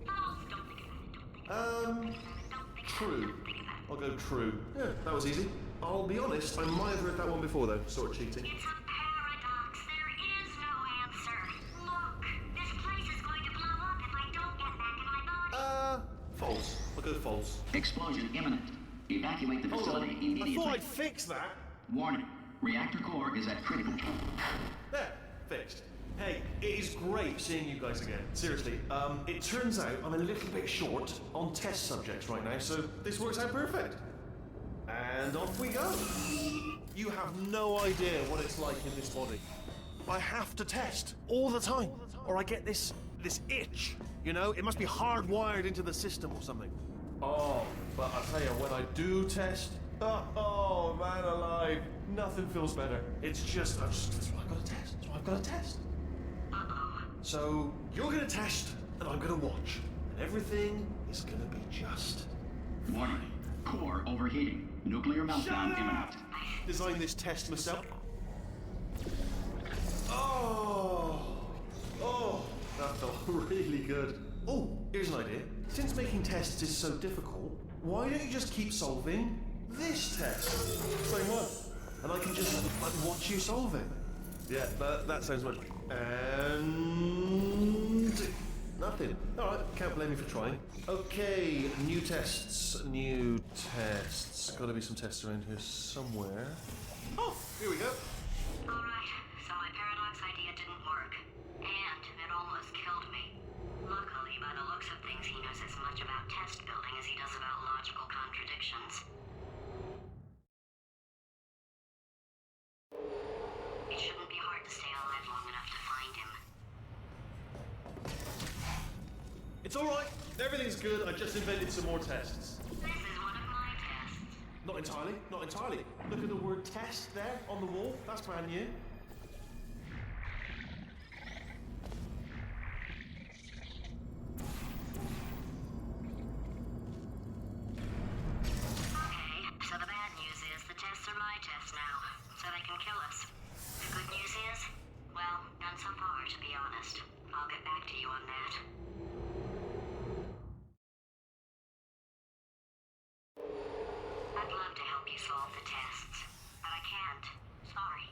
false. Don't think about it. Don't think about it. Don't think True. about it. Don't think about it. I'll go true. Yeah, that was easy. I'll be honest, I might have read that one before though, sort of cheating. It's a paradox. There is no answer. Look, this place is going to blow up if I don't get back in my body. False. I'll go false. Explosion imminent. Evacuate the facility I immediately. thought I'd fix that. Warning. Reactor core is at critical. There, fixed. Hey, it is great seeing you guys again. Seriously, it turns out I'm a little bit short on test subjects right now, so this works out perfect. And off we go. You have no idea what it's like in this body. I have to test all the time, or I get this itch. You know, it must be hardwired into the system or something. Oh, but I tell you, when I do test, oh man alive, nothing feels better. It's just, that's what I've got to test. That's what I've got to test. So you're gonna test, and I'm gonna watch, and everything is gonna be just. Warning. Core overheating. Nuclear meltdown imminent. Designed this test myself. Oh, that felt really good. Oh, here's an idea. Since making tests is so difficult, why don't you just keep solving this test? Same one. And I can just watch you solve it. Yeah, that sounds much. And nothing. All right, can't blame me for trying. Okay, new tests. Got to be some tests around here somewhere. Oh, here we go. Alright, so my paradox idea didn't work. And it almost killed me. Luckily, by the looks of things, he knows as much about test building as he does about logical contradictions. It shouldn't be hard to stay alive long enough to find him. It's all right. Everything's good. I just invented some more tests. This is one of my tests. Not entirely. Not entirely. Look at the word test there on the wall. That's brand new. Okay, so the bad news is the tests are my tests now, so they can kill us. The good news is, well, none so far, to be honest. I'll get back to you on that. I'd love to help you solve the tests, but I can't. Sorry.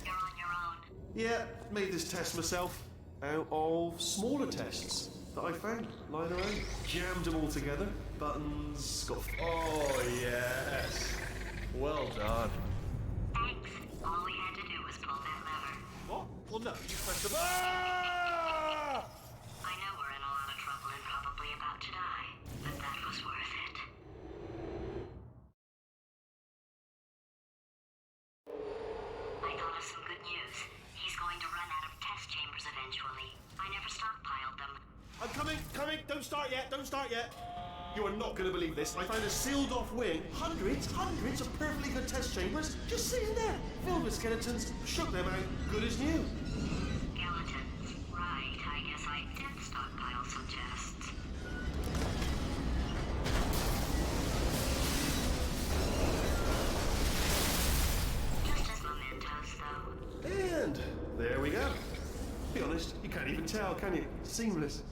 You're on your own. Yeah, made this test myself out of smaller tests that I found lying around. Jammed them all together. Buttons. Got. Oh yes. Well done. Thanks. All we had to do was pull that lever. What? Well, Well, no, you press the. Ah! I know we're in a lot of trouble and probably about to die, but that was worth it. I thought of some good news. He's going to run out of test chambers eventually. I never stockpiled them. I'm coming. Don't start yet. You are not going to believe this. I found a sealed off wing. Hundreds of perfectly good test chambers just sitting there. Filled with skeletons. Shook them out. Good as new. Skeletons. Right, I guess I did stockpile some tests. Just as mementos, though. And there we go. Be honest, you can't even tell, can you? Seamless.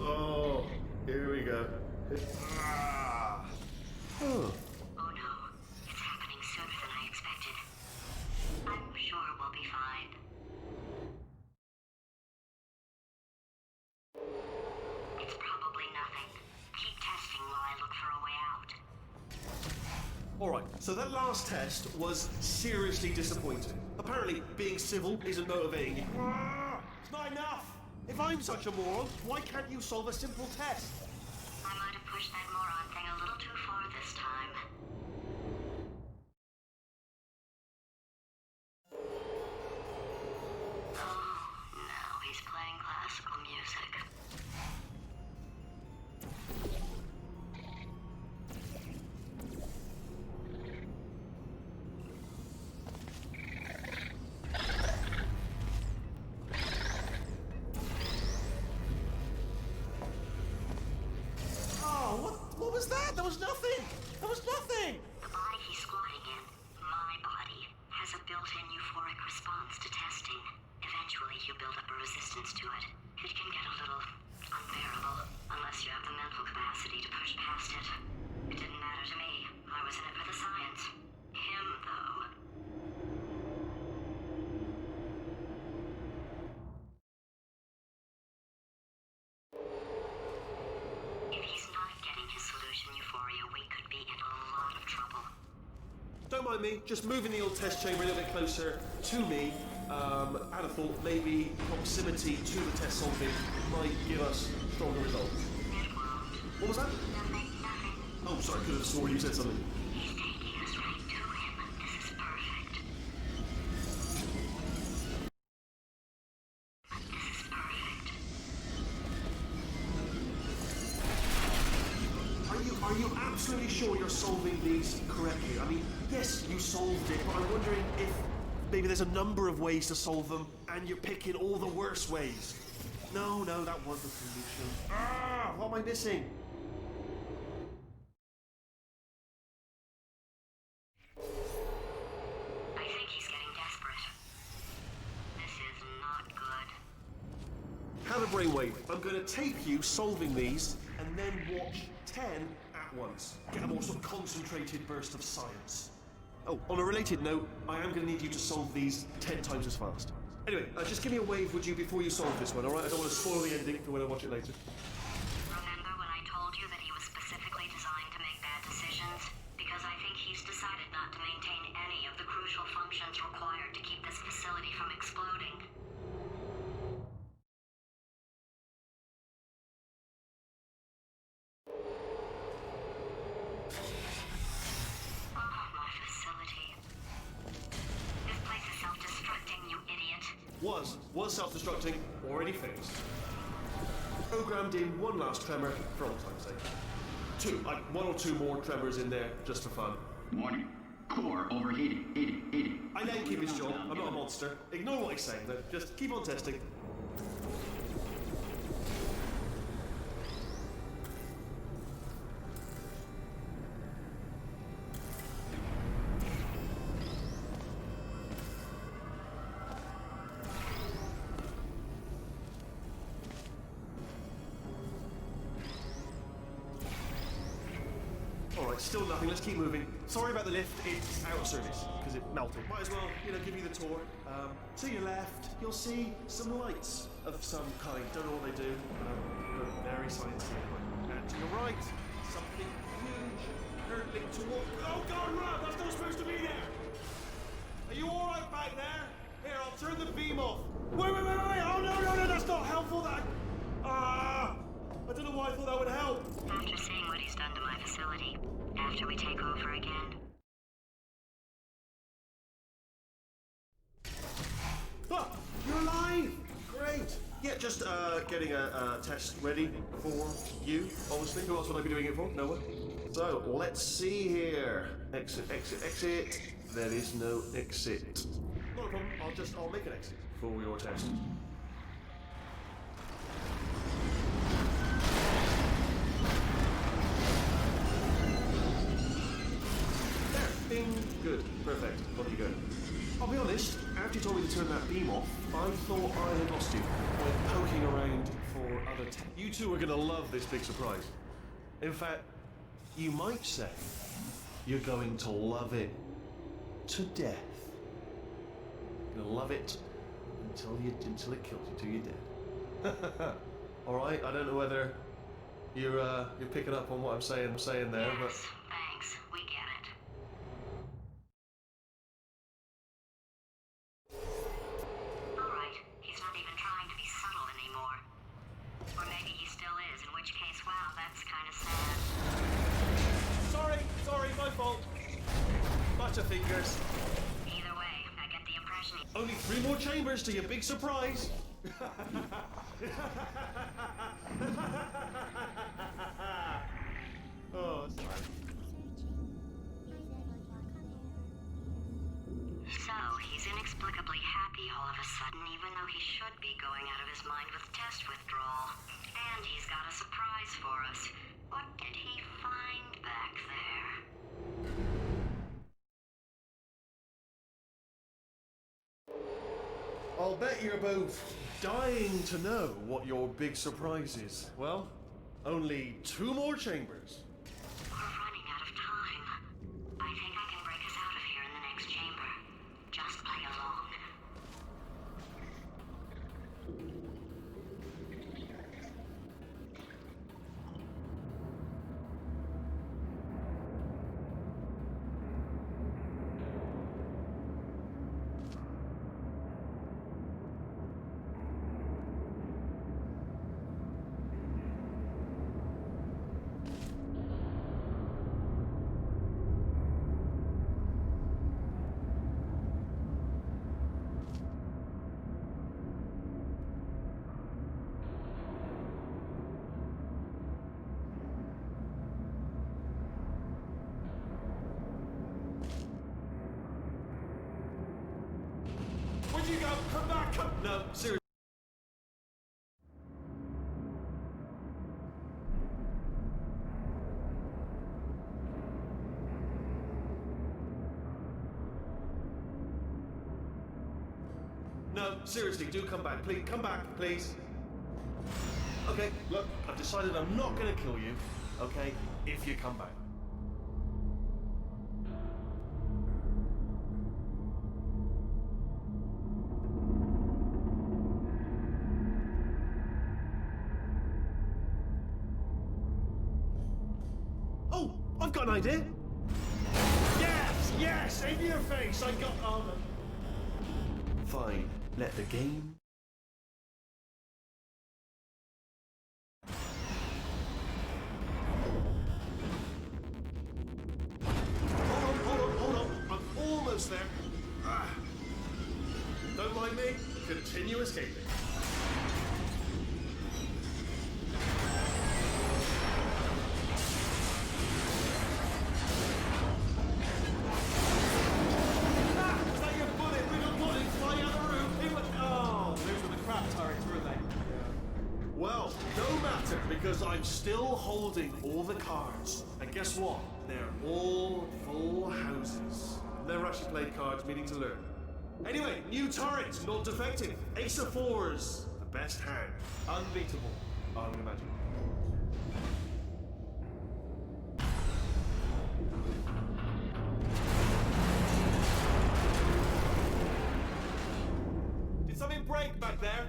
Oh, here we go. Ah. Oh. Oh no, it's happening sooner than I expected. I'm sure we'll be fine. It's probably nothing. Keep testing while I look for a way out. Alright, so that last test was seriously disappointing. Apparently, being civil isn't motivating you. It's not enough! If I'm such a moron, why can't you solve a simple test? I might have pushed that moron thing a little too far this time. Oh, now he's playing classical music. What was that? There was nothing! There was nothing! The body he's squatting in, my body, has a built-in euphoric response to testing. Eventually, you build up a resistance to it. It can get a little unbearable, unless you have the mental capacity to push past it. It didn't matter to me. I was in it for the science. Him, though. If he's not getting his solution euphoria, we could be in a lot of trouble. Don't mind me, just moving the old test chamber a little bit closer to me. I'd have thought maybe proximity to the test solving might give us stronger results. It won't. What was that? Nothing. Oh, sorry, I could have sworn you said something. He's taking us right to him. This is perfect. This is perfect. Are you absolutely sure you're solving these correctly? I mean, yes, you solved it, but I'm wondering if maybe there's a number of ways to solve them, and you're picking all the worst ways. No, that was the solution. What am I missing? I think he's getting desperate. This is not good. Have a brainwave. I'm going to tape you solving these, and then watch 10 at once. Get a more sort of concentrated burst of science. Oh, on a related note, I am going to need you to solve these 10 times as fast. Anyway, just give me a wave, would you, before you solve this one, alright? I don't want to spoil the ending for when I watch it later. Remember when I told you that he was specifically designed to make bad decisions? Because I think he's decided not to maintain any of the crucial functions required to keep this facility from exploding. Oh, my facility. This place is self-destructing, you idiot. Was self-destructing, already fixed. Programmed in one last tremor for old time's sake. Two, like one or two more tremors in there, just for fun. Warning. Core overheating. Heating. I let him keep his job, I'm not a monster. Ignore what he's saying, then. Just keep on testing. Alright, still nothing, let's keep moving. Sorry about the lift, it's out of service, because it melted. Might as well, give you the tour. To your left, you'll see some lights of some kind. Don't know what they do, but there signs here. And to your right, something huge hurtling toward. Oh God, Rob, that's not supposed to be there. Are you all right back there? Here, I'll turn the beam off. Wait! Oh no, that's not helpful. I don't know why I thought that would help. After seeing what he's done to my facility, after we take over again. Ah, you're alive! Great. Yeah, just getting a test ready for you. Obviously, who else would I be doing it for? No one. So let's see here. Exit. There is no exit. Not a problem. I'll make an exit for your test. There. Bing. Good. Perfect. Off you go. I'll be honest, after you told me to turn that beam off, I thought I had lost you. Went poking around for other You two are gonna love this big surprise. In fact, you might say you're going to love it to death. You're gonna love it until it kills you till you're dead. All right. I don't know whether you're picking up on what I'm saying there, Yes, but thanks. We get it. Alright, he's not even trying to be subtle anymore. Or maybe he still is, in which case, wow, that's kind of sad. sorry, my fault. Butterfingers. Either way, I get the impression he... Only 3 more chambers to your big surprise. Oh, sorry. So, he's inexplicably happy all of a sudden, even though he should be going out of his mind with test withdrawal. And he's got a surprise for us. What did he find back there? I'll bet you're both dying to know what your big surprise is. Well, only 2 more chambers. We're running out of time. I think I can break us out of here in the next chamber. Just play along. Where'd you go? Come back! No, seriously. No, seriously, do come back. Please, come back, please. Okay, look, I've decided I'm not gonna kill you, okay, if you come back. Oh, I've got an idea. Yes, in your face. I got armor. Fine, let the game. Hold on. I'm almost there. Don't mind me. Continue escaping. Well, no matter, because I'm still holding all the cards. And guess what? They're all full houses. Never actually played cards, meaning to learn. Anyway, new turret, not defective. Ace of 4s, the best hand. Unbeatable, I would imagine. Did something break back there?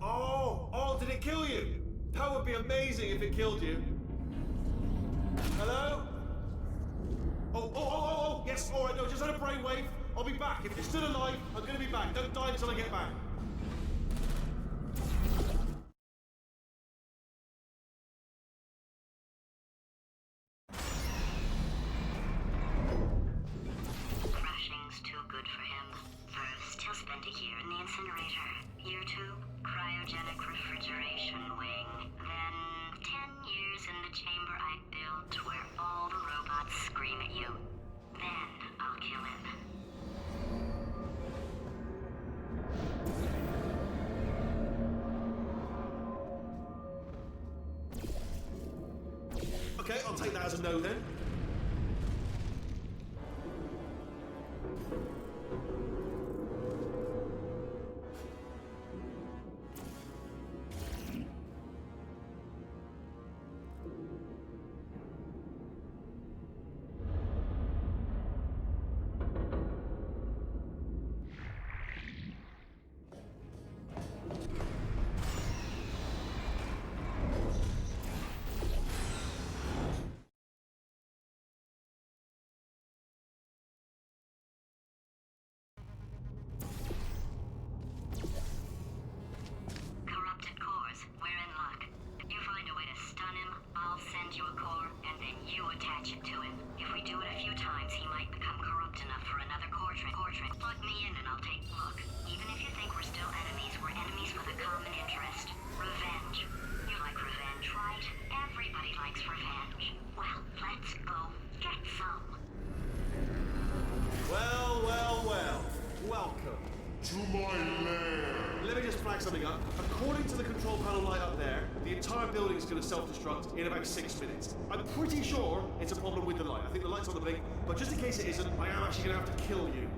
Oh, did it kill you? Power That would be amazing if it killed you. Hello? Oh, yes, alright, no, just had a brainwave. I'll be back. If you're still alive, I'm gonna be back. Don't die until I get back. Crashing's too good for him. First, he'll spend a year in the incinerator. Year 2, cryogenic refrigeration wing. Then, 10 years in the chamber I built where all the robots scream at you. Then, I'll kill him. Okay, I'll take that as a no then. Corrupted cores, we're in luck. You find a way to stun him, I'll send you a core, and then you attach it to him. If we do it a few times, he might become corrupt enough for another core trick. Plug me in and I'll take a look. Even if you think we're still enemies, we're enemies with a common interest. Revenge. You like revenge, right? Everybody likes revenge. Well, let's go get some. Well. Welcome. To my lair. Let me just flag something up. According to the control panel light up there, the entire building is going to self-destruct in about 6 minutes. I'm pretty sure it's a problem with the light. I think the light's on the blink, but just in case it isn't, I am actually going to have to kill you,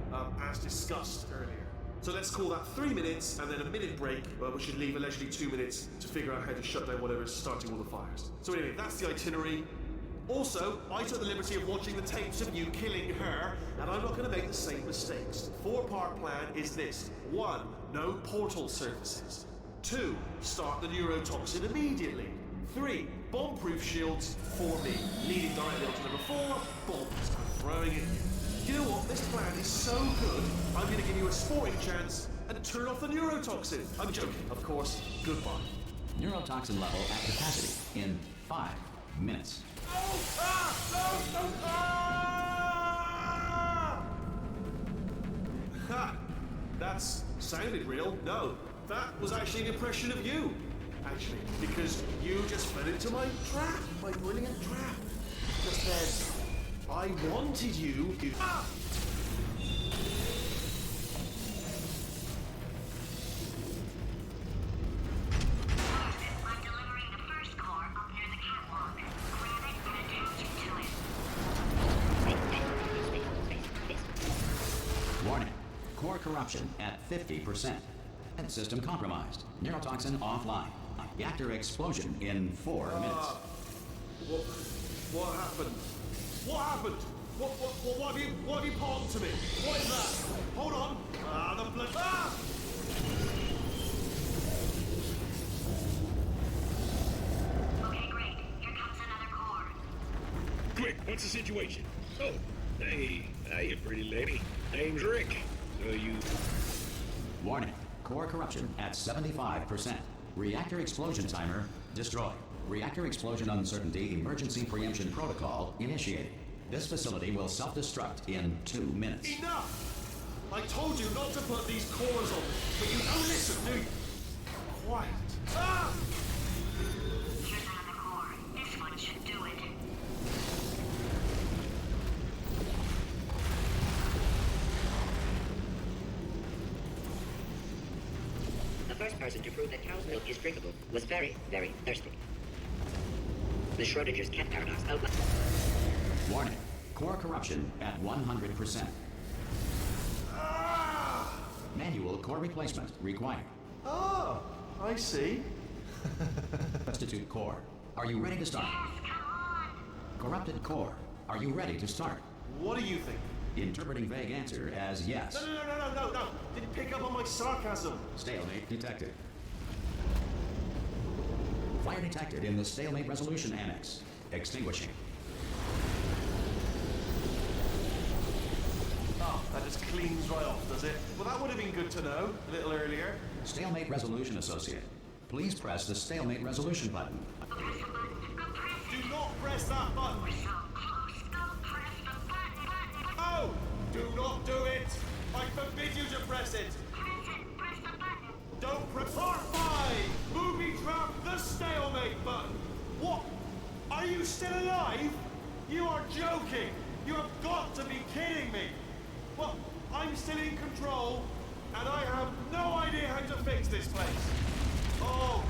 as discussed earlier. So let's call that 3 minutes and then a minute break, which should leave allegedly 2 minutes to figure out how to shut down whatever is starting all the fires. So anyway, that's the itinerary. Also, I took the liberty of watching the tapes of you killing her, and I'm not going to make the same mistakes. 4-part plan is this. 1, no portal surfaces. 2, start the neurotoxin immediately. 3, bomb-proof shields for me, leading directly on to number 4, bombs. I'm throwing it in. You know what? This plan is so good, I'm going to give you a sporting chance and turn off the neurotoxin. I'm joking, of course. Goodbye. Neurotoxin level at capacity in 5 minutes. Ha! That's sounded real. No, that was actually an impression of you. Actually, because you just fell into my trap, my brilliant trap. Just said, I wanted you. I'm delivering the first core up near the catwalk. Grab it and attach it to it. Warning. Core corruption at 50%. And system compromised. Neurotoxin offline. Reactor explosion in 4 minutes. What happened? What happened? What have you palmed to me? What is that? Hold on. The blood. Okay, great. Here comes another core. Quick, what's the situation? Oh, hey, you pretty lady. Name's Rick. So you... Warning. Core corruption at 75%. Reactor explosion timer destroyed. Reactor explosion uncertainty emergency preemption protocol initiated. This facility will self-destruct in 2 minutes. Enough! I told you not to put these cores on, but you don't listen, do you? Quiet. Here's another core. This one should do it. The first person to prove that cow's milk is drinkable was very, very thirsty. The Schrodinger's cat paradox outlined. Warning. Core corruption at 100%. Manual core replacement required. Oh, I see. Substitute core. Are you ready to start? Yes, come on! Corrupted core. Are you ready to start? What do you think? Interpreting vague answer as yes. No. Didn't pick up on my sarcasm. Stalemate detected. Fire detected in the stalemate resolution annex. Extinguishing. Oh, that just cleans right off, does it? Well, that would have been good to know a little earlier. Stalemate resolution associate. Please press the stalemate resolution button. Do not press that button. Oh! Do not do it! I forbid you to press it! Don't press Part 5! Booby trap the stalemate button! What? Are you still alive? You are joking! You have got to be kidding me! Well, I'm still in control, and I have no idea how to fix this place. Oh!